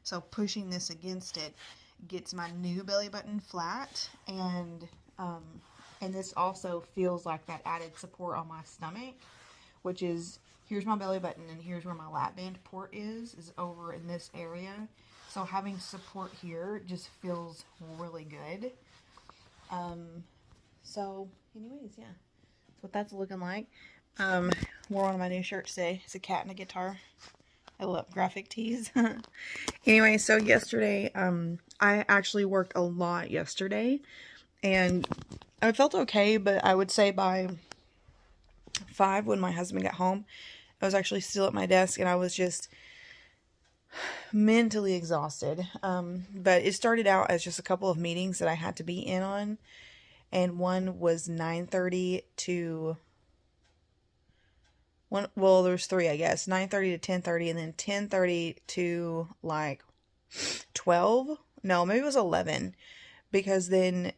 So pushing this against it gets my new belly button flat, and this also feels like that added support on my stomach, which is, here's my belly button, and here's where my lap band port is over in this area. So having support here just feels really good. So anyways, yeah, that's what that's looking like. Wore one of my new shirts today. It's a cat and a guitar. I love graphic tees. Anyway, so yesterday, I actually worked a lot yesterday, and I felt okay, but I would say by 5, when my husband got home, I was actually still at my desk, and I was just mentally exhausted. But it started out as just a couple of meetings that I had to be in on, and one was 9:30 to well, there's 3, I guess. 9:30 to 10:30, and then 10:30 to like 12. No, maybe it was 11, because then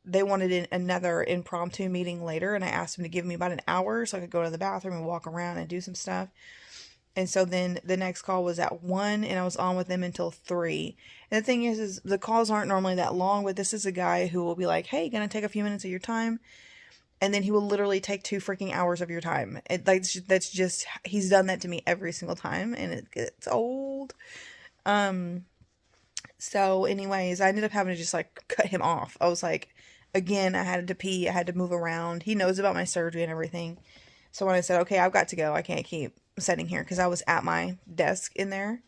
they wanted another impromptu meeting later, and I asked them to give me about an hour so I could go to the bathroom and walk around and do some stuff. And so then the next call was at 1, and I was on with them until 3. And the thing is the calls aren't normally that long, but this is a guy who will be like, hey, gonna take a few minutes of your time? And then he will literally take 2 freaking hours of your time. That's just, he's done that to me every single time, and it gets old. So anyways, I ended up having to just like cut him off. I was like, again, I had to pee, I had to move around. He knows about my surgery and everything. So when I said, okay, I've got to go, I can't keep sitting here, because I was at my desk in there.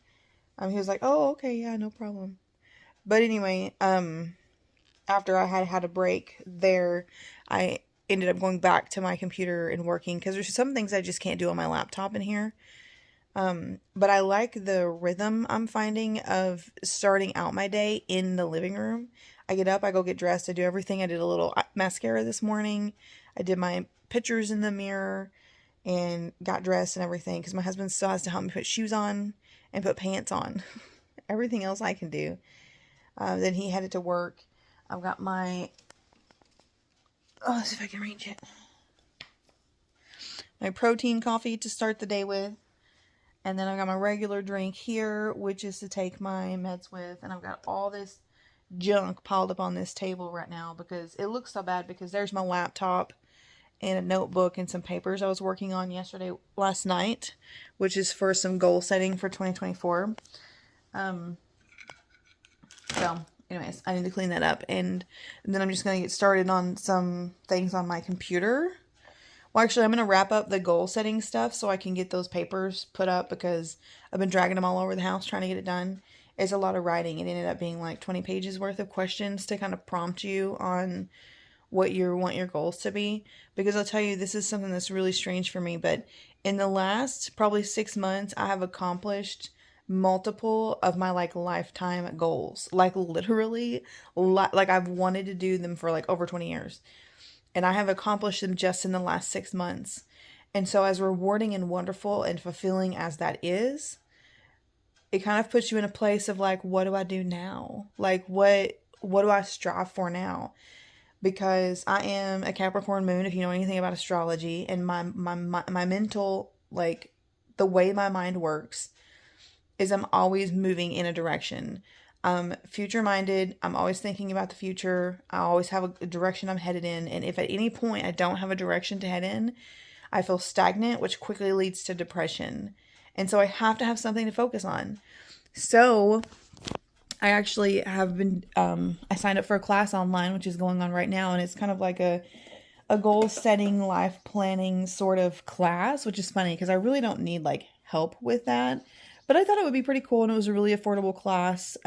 He was like, oh, okay, yeah, no problem. But anyway, after I had a break there, I ended up going back to my computer and working, because there's some things I just can't do on my laptop in here. But I like the rhythm I'm finding of starting out my day in the living room. I get up, I go get dressed, I do everything. I did a little mascara this morning. I did my pictures in the mirror and got dressed and everything, because my husband still has to help me put shoes on and put pants on. Everything else I can do. Then he headed to work. I've got my, let's see if I can reach it, my protein coffee to start the day with. And then I've got my regular drink here, which is to take my meds with. And I've got all this junk piled up on this table right now because it looks so bad, because there's my laptop and a notebook and some papers I was working on last night, which is for some goal setting for 2024. So anyways, I need to clean that up, and then I'm just going to get started on some things on my computer. Well, actually, I'm going to wrap up the goal setting stuff so I can get those papers put up, because I've been dragging them all over the house trying to get it done. It's a lot of writing. It ended up being like 20 pages worth of questions to kind of prompt you on what you want your goals to be. Because I'll tell you, this is something that's really strange for me, but in the last probably 6 months, I have accomplished multiple of my like lifetime goals. Like literally, like I've wanted to do them for like over 20 years. And I have accomplished them just in the last 6 months. And so as rewarding and wonderful and fulfilling as that is, it kind of puts you in a place of like, what do I do now? Like what do I strive for now? Because I am a Capricorn moon, if you know anything about astrology, and my mental, like the way my mind works is I'm always moving in a direction. I'm future minded. I'm always thinking about the future. I always have a direction I'm headed in. And if at any point I don't have a direction to head in, I feel stagnant, which quickly leads to depression. And so I have to have something to focus on. So I actually have been, I signed up for a class online, which is going on right now. And it's kind of like a goal setting, life planning sort of class, which is funny because I really don't need like help with that. But I thought it would be pretty cool, and it was a really affordable class.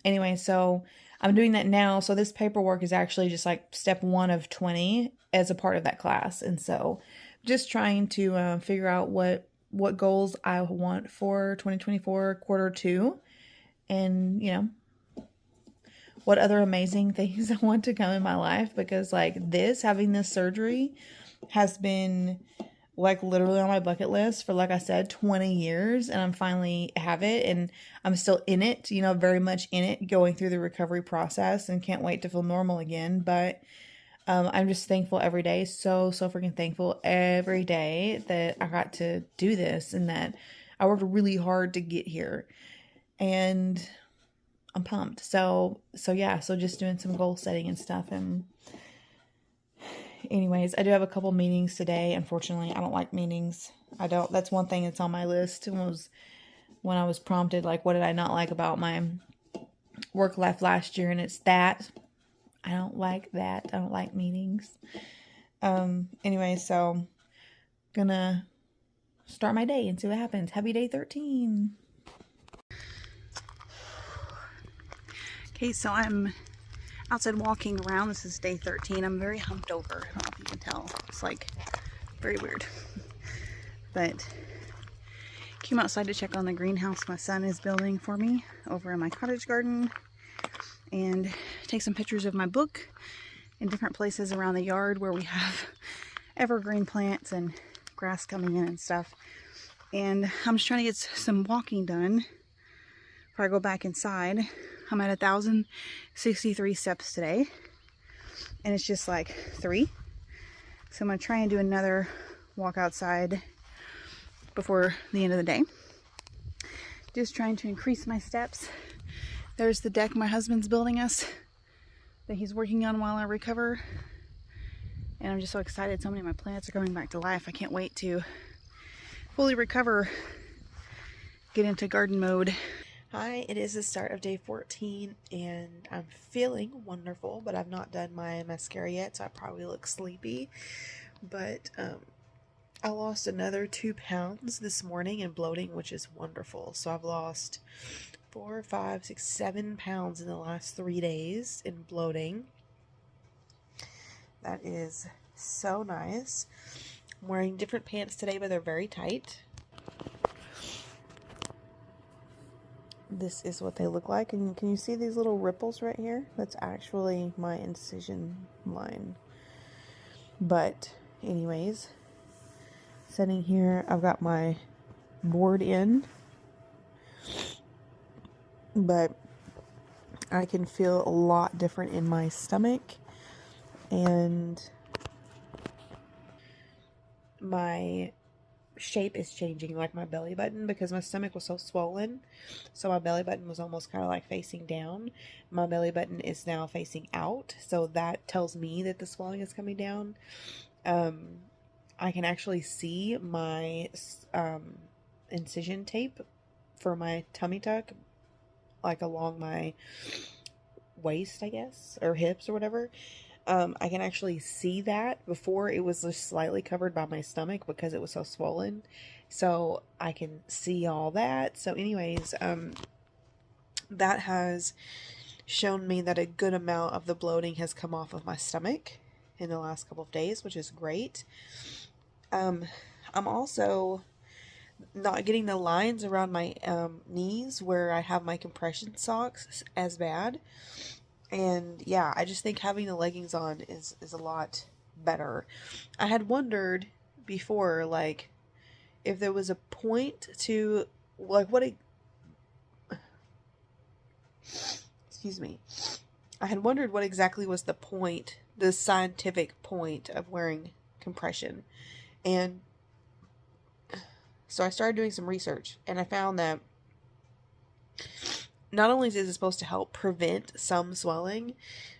Anyway, so I'm doing that now. So this paperwork is actually just like step 1 of 20 as a part of that class. And so just trying to figure out what goals I want for 2024 quarter 2, and what other amazing things I want to come in my life, because like having this surgery has been like literally on my bucket list for, like I said, 20 years, and I'm finally have it, and I'm still in it, very much in it, going through the recovery process, and can't wait to feel normal again. But I'm just thankful every day, so freaking thankful every day that I got to do this, and that I worked really hard to get here, and I'm pumped. So yeah, so just doing some goal setting and stuff. And anyways, I do have a couple meetings today. Unfortunately, I don't like meetings. That's one thing that's on my list. Was when I was prompted, like, what did I not like about my work life last year? And it's that I don't like that. I don't like meetings. Anyway, so gonna start my day and see what happens. Happy day 13. Okay, so I'm outside walking around. This is day 13. I'm very humped over. I don't know if you can tell. It's like very weird. But came outside to check on the greenhouse my son is building for me over in my cottage garden, and take some pictures of my book in different places around the yard where we have evergreen plants and grass coming in and stuff. And I'm just trying to get some walking done before I go back inside. I'm at 1,063 steps today, and it's just like 3. So I'm going to try and do another walk outside before the end of the day. Just trying to increase my steps. There's the deck my husband's building us that he's working on while I recover. And I'm just so excited. So many of my plants are coming back to life. I can't wait to fully recover, get into garden mode. Hi, it is the start of day 14, and I'm feeling wonderful, but I've not done my mascara yet, so I probably look sleepy. But I lost another 2 pounds this morning in bloating, which is wonderful. So I've lost 4, 5, 6, 7 pounds in the last 3 days in bloating. That is so nice. I'm wearing different pants today, but they're very tight. This is what they look like, and can you see these little ripples right here? That's actually my incision line. But anyways, sitting here, I've got my board in, but I can feel a lot different in my stomach, and my shape is changing, like my belly button, because my stomach was so swollen. So my belly button was almost kind of like facing down. My belly button is now facing out. So that tells me that the swelling is coming down. I can actually see my incision tape for my tummy tuck, like along my waist, I guess, or hips or whatever. I can actually see that. Before, it was just slightly covered by my stomach because it was so swollen. So I can see all that. So anyways, that has shown me that a good amount of the bloating has come off of my stomach in the last couple of days, which is great. I'm also not getting the lines around my knees where I have my compression socks as bad. And yeah, I just think having the leggings on is a lot better. I had wondered before, like, if there was a point to, like, excuse me. I had wondered what exactly was the point, the scientific point of wearing compression. And so I started doing some research, and I found that not only is it supposed to help prevent some swelling,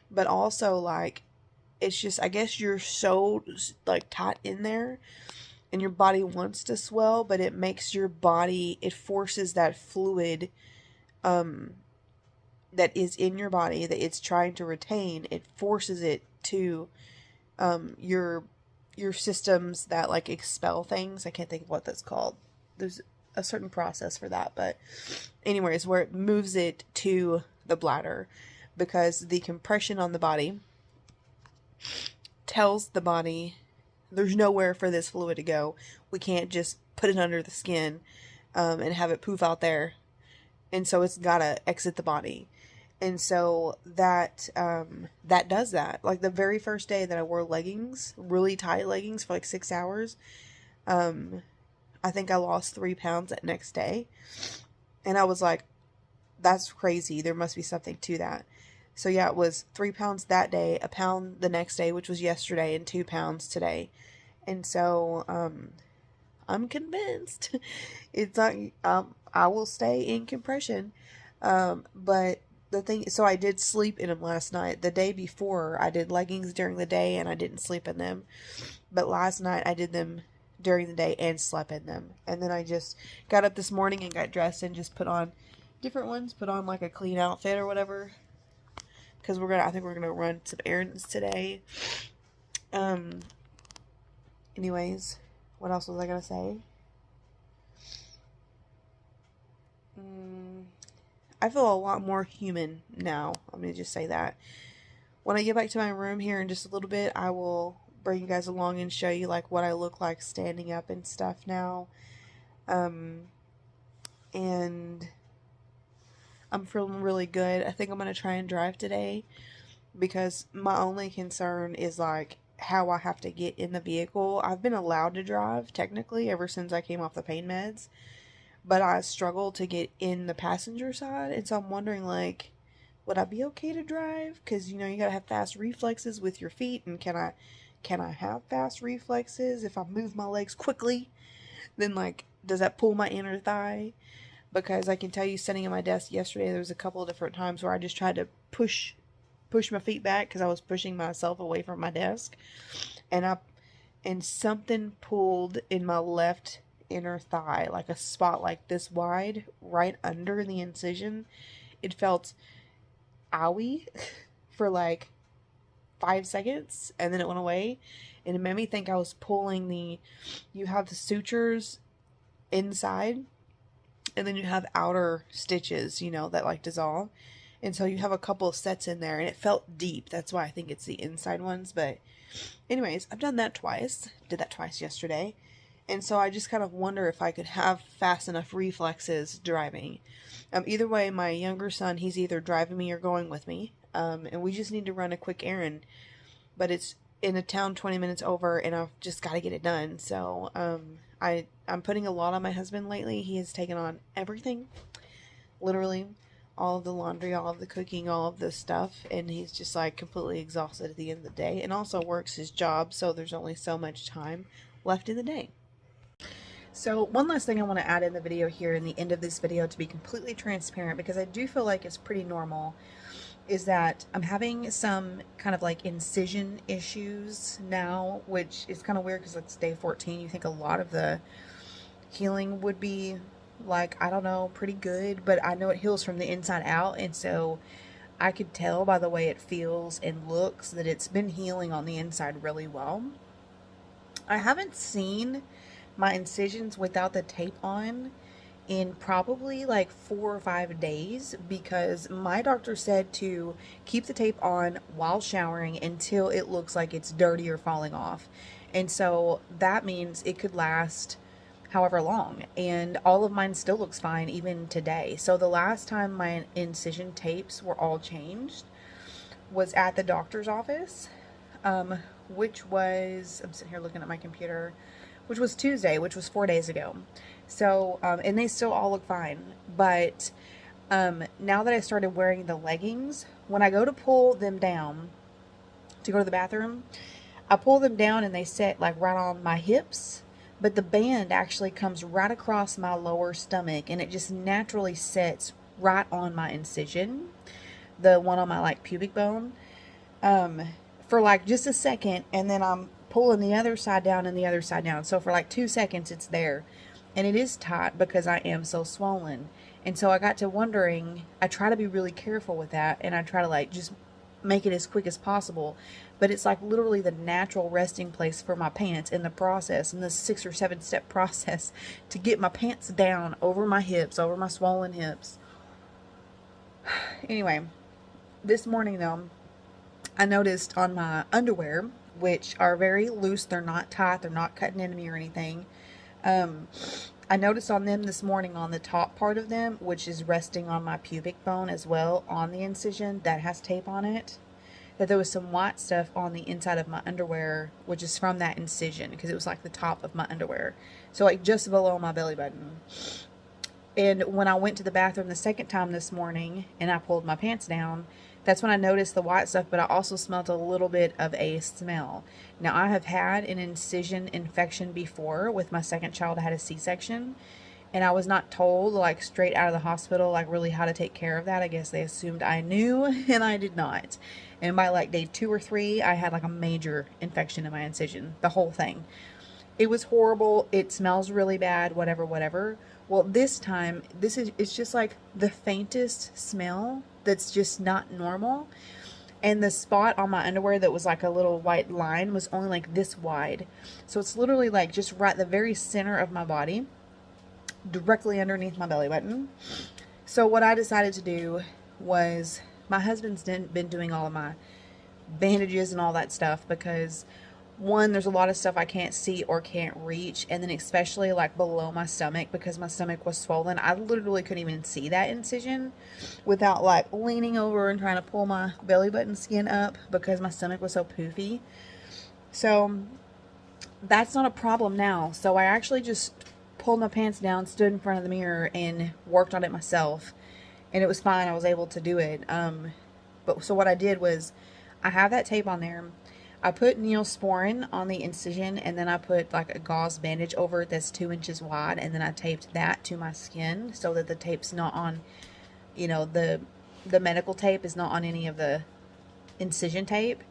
but also, like, it's just, I guess you're so, like, tight in there, and your body wants to swell, but it makes your body, it forces that fluid, that is in your body, that it's trying to retain, it forces it to, your systems that, like, expel things. I can't think of what that's called. There's a certain process for that, but anyways, where it moves it to the bladder, because the compression on the body tells the body there's nowhere for this fluid to go. We can't just put it under the skin and have it poof out there, and so it's gotta exit the body. And so that that does that. Like, the very first day that I wore leggings, really tight leggings, for like 6 hours, I think I lost 3 pounds that next day. And I was like, that's crazy. There must be something to that. So yeah, it was 3 pounds that day, a pound the next day, which was yesterday, and 2 pounds today. And so, I'm convinced it's not, I will stay in compression. But the thing, so I did sleep in them last night. The day before, I did leggings during the day and I didn't sleep in them. But last night I did them during the day and slept in them. And then I just got up this morning and got dressed and just put on different ones, put on like a clean outfit or whatever, because I think we're gonna run some errands today. Anyways, what else was I gonna say? I feel a lot more human now. I'm gonna just say that. When I get back to my room here in just a little bit, I will bring you guys along and show you, like, what I look like standing up and stuff now. And I'm feeling really good. I think I'm gonna try and drive today, because my only concern is, like, how I have to get in the vehicle. I've been allowed to drive technically ever since I came off the pain meds, but I struggle to get in the passenger side. And so I'm wondering, like, would I be okay to drive? Because, you know, you gotta have fast reflexes with your feet, and can I have fast reflexes if I move my legs quickly? Then, like, does that pull my inner thigh? Because I can tell you, sitting at my desk yesterday, there was a couple of different times where I just tried to push my feet back because I was pushing myself away from my desk, and something pulled in my left inner thigh, like a spot like this wide, right under the incision. It felt owie for like 5 seconds, and then it went away, and it made me think I was pulling you have the sutures inside, and then you have outer stitches, you know, that like dissolve. And so you have a couple of sets in there, and it felt deep. That's why I think it's the inside ones. But anyways, I've done that twice. Did that twice yesterday. And so I just kind of wonder if I could have fast enough reflexes driving. Either way, my younger son, he's either driving me or going with me. And we just need to run a quick errand. But it's in a town 20 minutes over, and I've just got to get it done. So I'm putting a lot on my husband lately. He has taken on everything. Literally. All of the laundry, all of the cooking, all of this stuff, and he's just like completely exhausted at the end of the day, and also works his job, so there's only so much time left in the day. So one last thing I want to add in the video here in the end of this video, to be completely transparent, because I do feel like it's pretty normal, is that I'm having some kind of like incision issues now, which is kind of weird because it's day 14. You think a lot of the healing would be like, I don't know, pretty good, but I know it heals from the inside out, and so I could tell by the way it feels and looks that it's been healing on the inside really well. I haven't seen my incisions without the tape on in probably like 4 or 5 days, because my doctor said to keep the tape on while showering until it looks like it's dirty or falling off. And so that means it could last however long, and all of mine still looks fine even today. So the last time my incision tapes were all changed was at the doctor's office, which was, I'm sitting here looking at my computer, which was Tuesday, which was 4 days ago. So, and they still all look fine. But now that I started wearing the leggings, when I go to pull them down to go to the bathroom, I pull them down and they sit like right on my hips, but the band actually comes right across my lower stomach, and it just naturally sits right on my incision, the one on my like pubic bone, for like just a second, and then I'm pulling the other side down and the other side down. So for like 2 seconds it's there, and it is tight because I am so swollen. And so I got to wondering, I try to be really careful with that, and I try to like just make it as quick as possible, but it's like literally the natural resting place for my pants in the process, in this 6 or 7 step process to get my pants down over my hips, over my swollen hips. Anyway, this morning though, I noticed on my underwear, which are very loose, they're not tight, they're not cutting into me or anything, I noticed on them this morning, on the top part of them, which is resting on my pubic bone as well, on the incision that has tape on it, that there was some white stuff on the inside of my underwear, which is from that incision, because it was like the top of my underwear, so like just below my belly button. And when I went to the bathroom the second time this morning and I pulled my pants down, that's when I noticed the white stuff, but I also smelled a little bit of a smell. Now, I have had an incision infection before with my second child. I had a C-section, and I was not told, like, straight out of the hospital, like, really how to take care of that. I guess they assumed I knew, and I did not. And by, like, day 2 or 3, I had, like, a major infection in my incision, the whole thing. It was horrible. It smells really bad, whatever, whatever. Well, this time, it's just, like, the faintest smell that's just not normal. And the spot on my underwear that was like a little white line was only like this wide. So it's literally like just right the very center of my body, directly underneath my belly button. So what I decided to do was, my husband's been doing all of my bandages and all that stuff, because one, there's a lot of stuff I can't see or can't reach, and then especially like below my stomach, because my stomach was swollen. I literally couldn't even see that incision without like leaning over and trying to pull my belly button skin up, because my stomach was so poofy. So that's not a problem now. So I actually just pulled my pants down, stood in front of the mirror, and worked on it myself, and it was fine. I was able to do it. But so what I did was, I have that tape on there. I put Neosporin on the incision, and then I put like a gauze bandage over it that's 2 inches wide, and then I taped that to my skin so that the tape's not on, you know, the medical tape is not on any of the incision tape.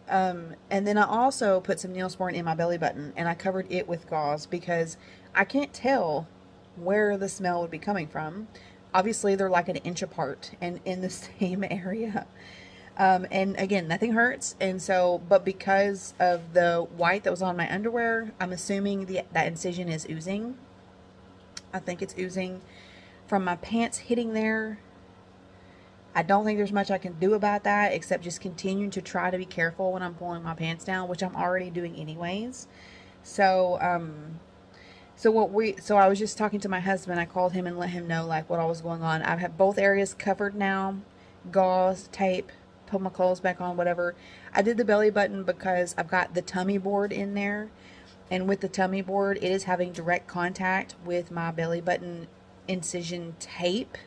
And then I also put some Neosporin in my belly button, and I covered it with gauze, because I can't tell where the smell would be coming from. Obviously, they're like an inch apart and in the same area. And again, nothing hurts. And so, but because of the white that was on my underwear, I'm assuming that incision is oozing. I think it's oozing from my pants hitting there. I don't think there's much I can do about that, except just continue to try to be careful when I'm pulling my pants down, which I'm already doing anyways. So, so I was just talking to my husband. I called him and let him know like what all was going on. I have both areas covered now, gauze, tape, put my clothes back on, whatever. I did the belly button because I've got the tummy board in there, and with the tummy board, it is having direct contact with my belly button incision tape,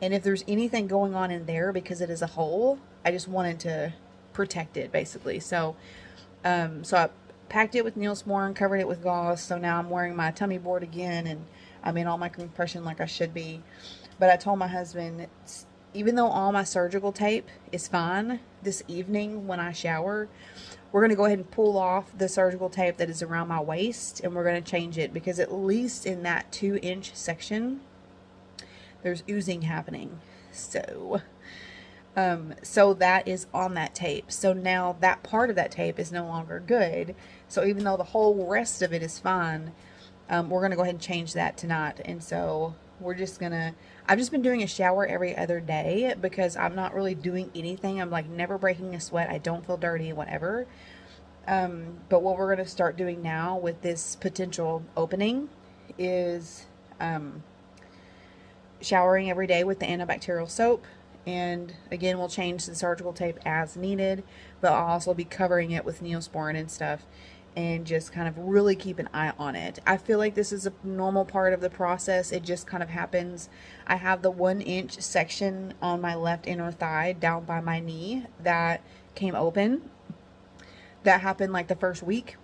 and if there's anything going on in there, because it is a hole, I just wanted to protect it basically. So I packed it with Neosporin, covered it with gauze. So now I'm wearing my tummy board again, and I'm in all my compression like I should be. But I told my husband, even though all my surgical tape is fine, this evening when I shower, we're going to go ahead and pull off the surgical tape that is around my waist, and we're going to change it, because at least in that 2-inch section, there's oozing happening. So that is on that tape. So now that part of that tape is no longer good. So even though the whole rest of it is fine, we're going to go ahead and change that tonight. And so we're just going to, I've just been doing a shower every other day because I'm not really doing anything. I'm like never breaking a sweat. I don't feel dirty, whatever. But what we're going to start doing now with this potential opening is showering every day with the antibacterial soap. And again, we'll change the surgical tape as needed, but I'll also be covering it with Neosporin and stuff, and just kind of really keep an eye on it. I feel like this is a normal part of the process. It just kind of happens. I have the 1-inch section on my left inner thigh down by my knee that came open. That happened like the first week.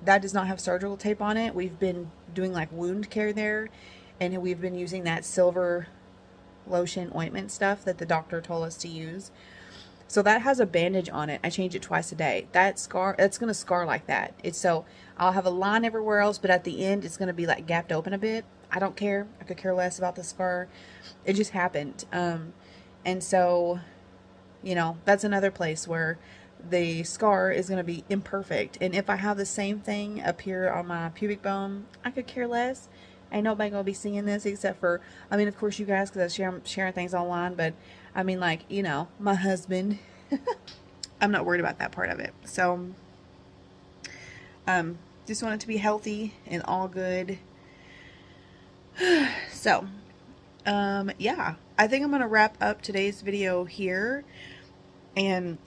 That does not have surgical tape on it. We've been doing like wound care there, and we've been using that silver lotion ointment stuff that the doctor told us to use. So that has a bandage on it. I change it twice a day. That's going to scar like that. So I'll have a line everywhere else, but at the end it's going to be like gapped open a bit. I don't care. I could care less about the scar. It just happened. And so, you know, that's another place where the scar is going to be imperfect. And if I have the same thing up here on my pubic bone, I could care less. Ain't nobody gonna be seeing this except for, I mean, of course you guys, because I'm sharing things online, but I mean, like, you know, my husband. I'm not worried about that part of it. So just want it to be healthy and all good. So yeah, I think I'm gonna wrap up today's video here, and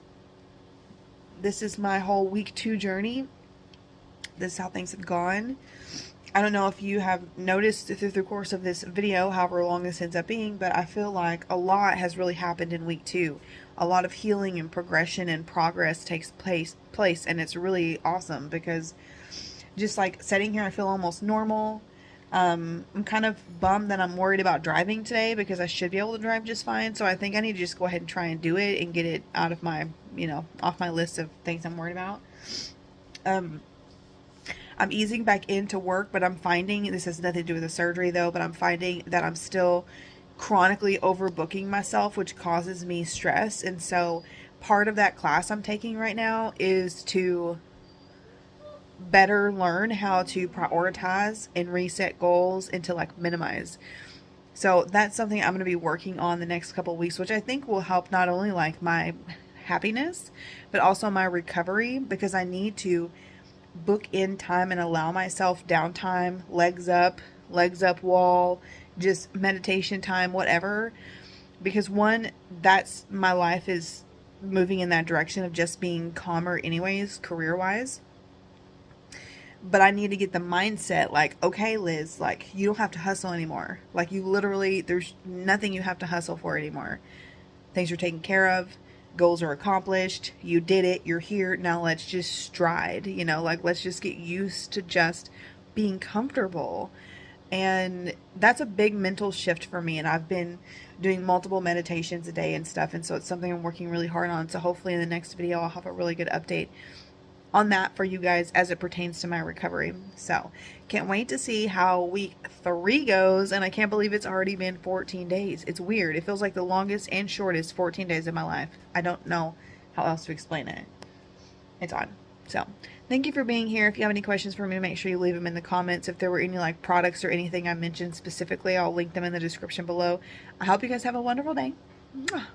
this is my whole week 2 journey. This is how things have gone. I don't know if you have noticed through the course of this video, however long this ends up being, but I feel like a lot has really happened in week 2. A lot of healing and progression and progress takes place, and it's really awesome, because just like sitting here, I feel almost normal. I'm kind of bummed that I'm worried about driving today, because I should be able to drive just fine. So I think I need to just go ahead and try and do it and get it out of my, you know, off my list of things I'm worried about. I'm easing back into work, but I'm finding, this has nothing to do with the surgery though, but I'm finding that I'm still chronically overbooking myself, which causes me stress. And so part of that class I'm taking right now is to better learn how to prioritize and reset goals and to like minimize. So that's something I'm going to be working on the next couple of weeks, which I think will help not only like my happiness, but also my recovery, because I need to book in time and allow myself downtime, legs up wall, just meditation time, whatever. Because one, that's my life is moving in that direction of just being calmer anyways, career-wise. But I need to get the mindset like, okay, Liz, like you don't have to hustle anymore. Like you literally, there's nothing you have to hustle for anymore. Things are taken care of. Goals are accomplished. You did it. You're here. Now let's just stride, you know, like let's just get used to just being comfortable. And that's a big mental shift for me. And I've been doing multiple meditations a day and stuff. And so it's something I'm working really hard on. So hopefully in the next video, I'll have a really good update on that for you guys as it pertains to my recovery. So can't wait to see how week 3 goes. And I can't believe it's already been 14 days. It's weird. It feels like the longest and shortest 14 days of my life. I don't know how else to explain it. It's odd. So thank you for being here. If you have any questions for me, make sure you leave them in the comments. If there were any like products or anything I mentioned specifically, I'll link them in the description below. I hope you guys have a wonderful day. Mwah.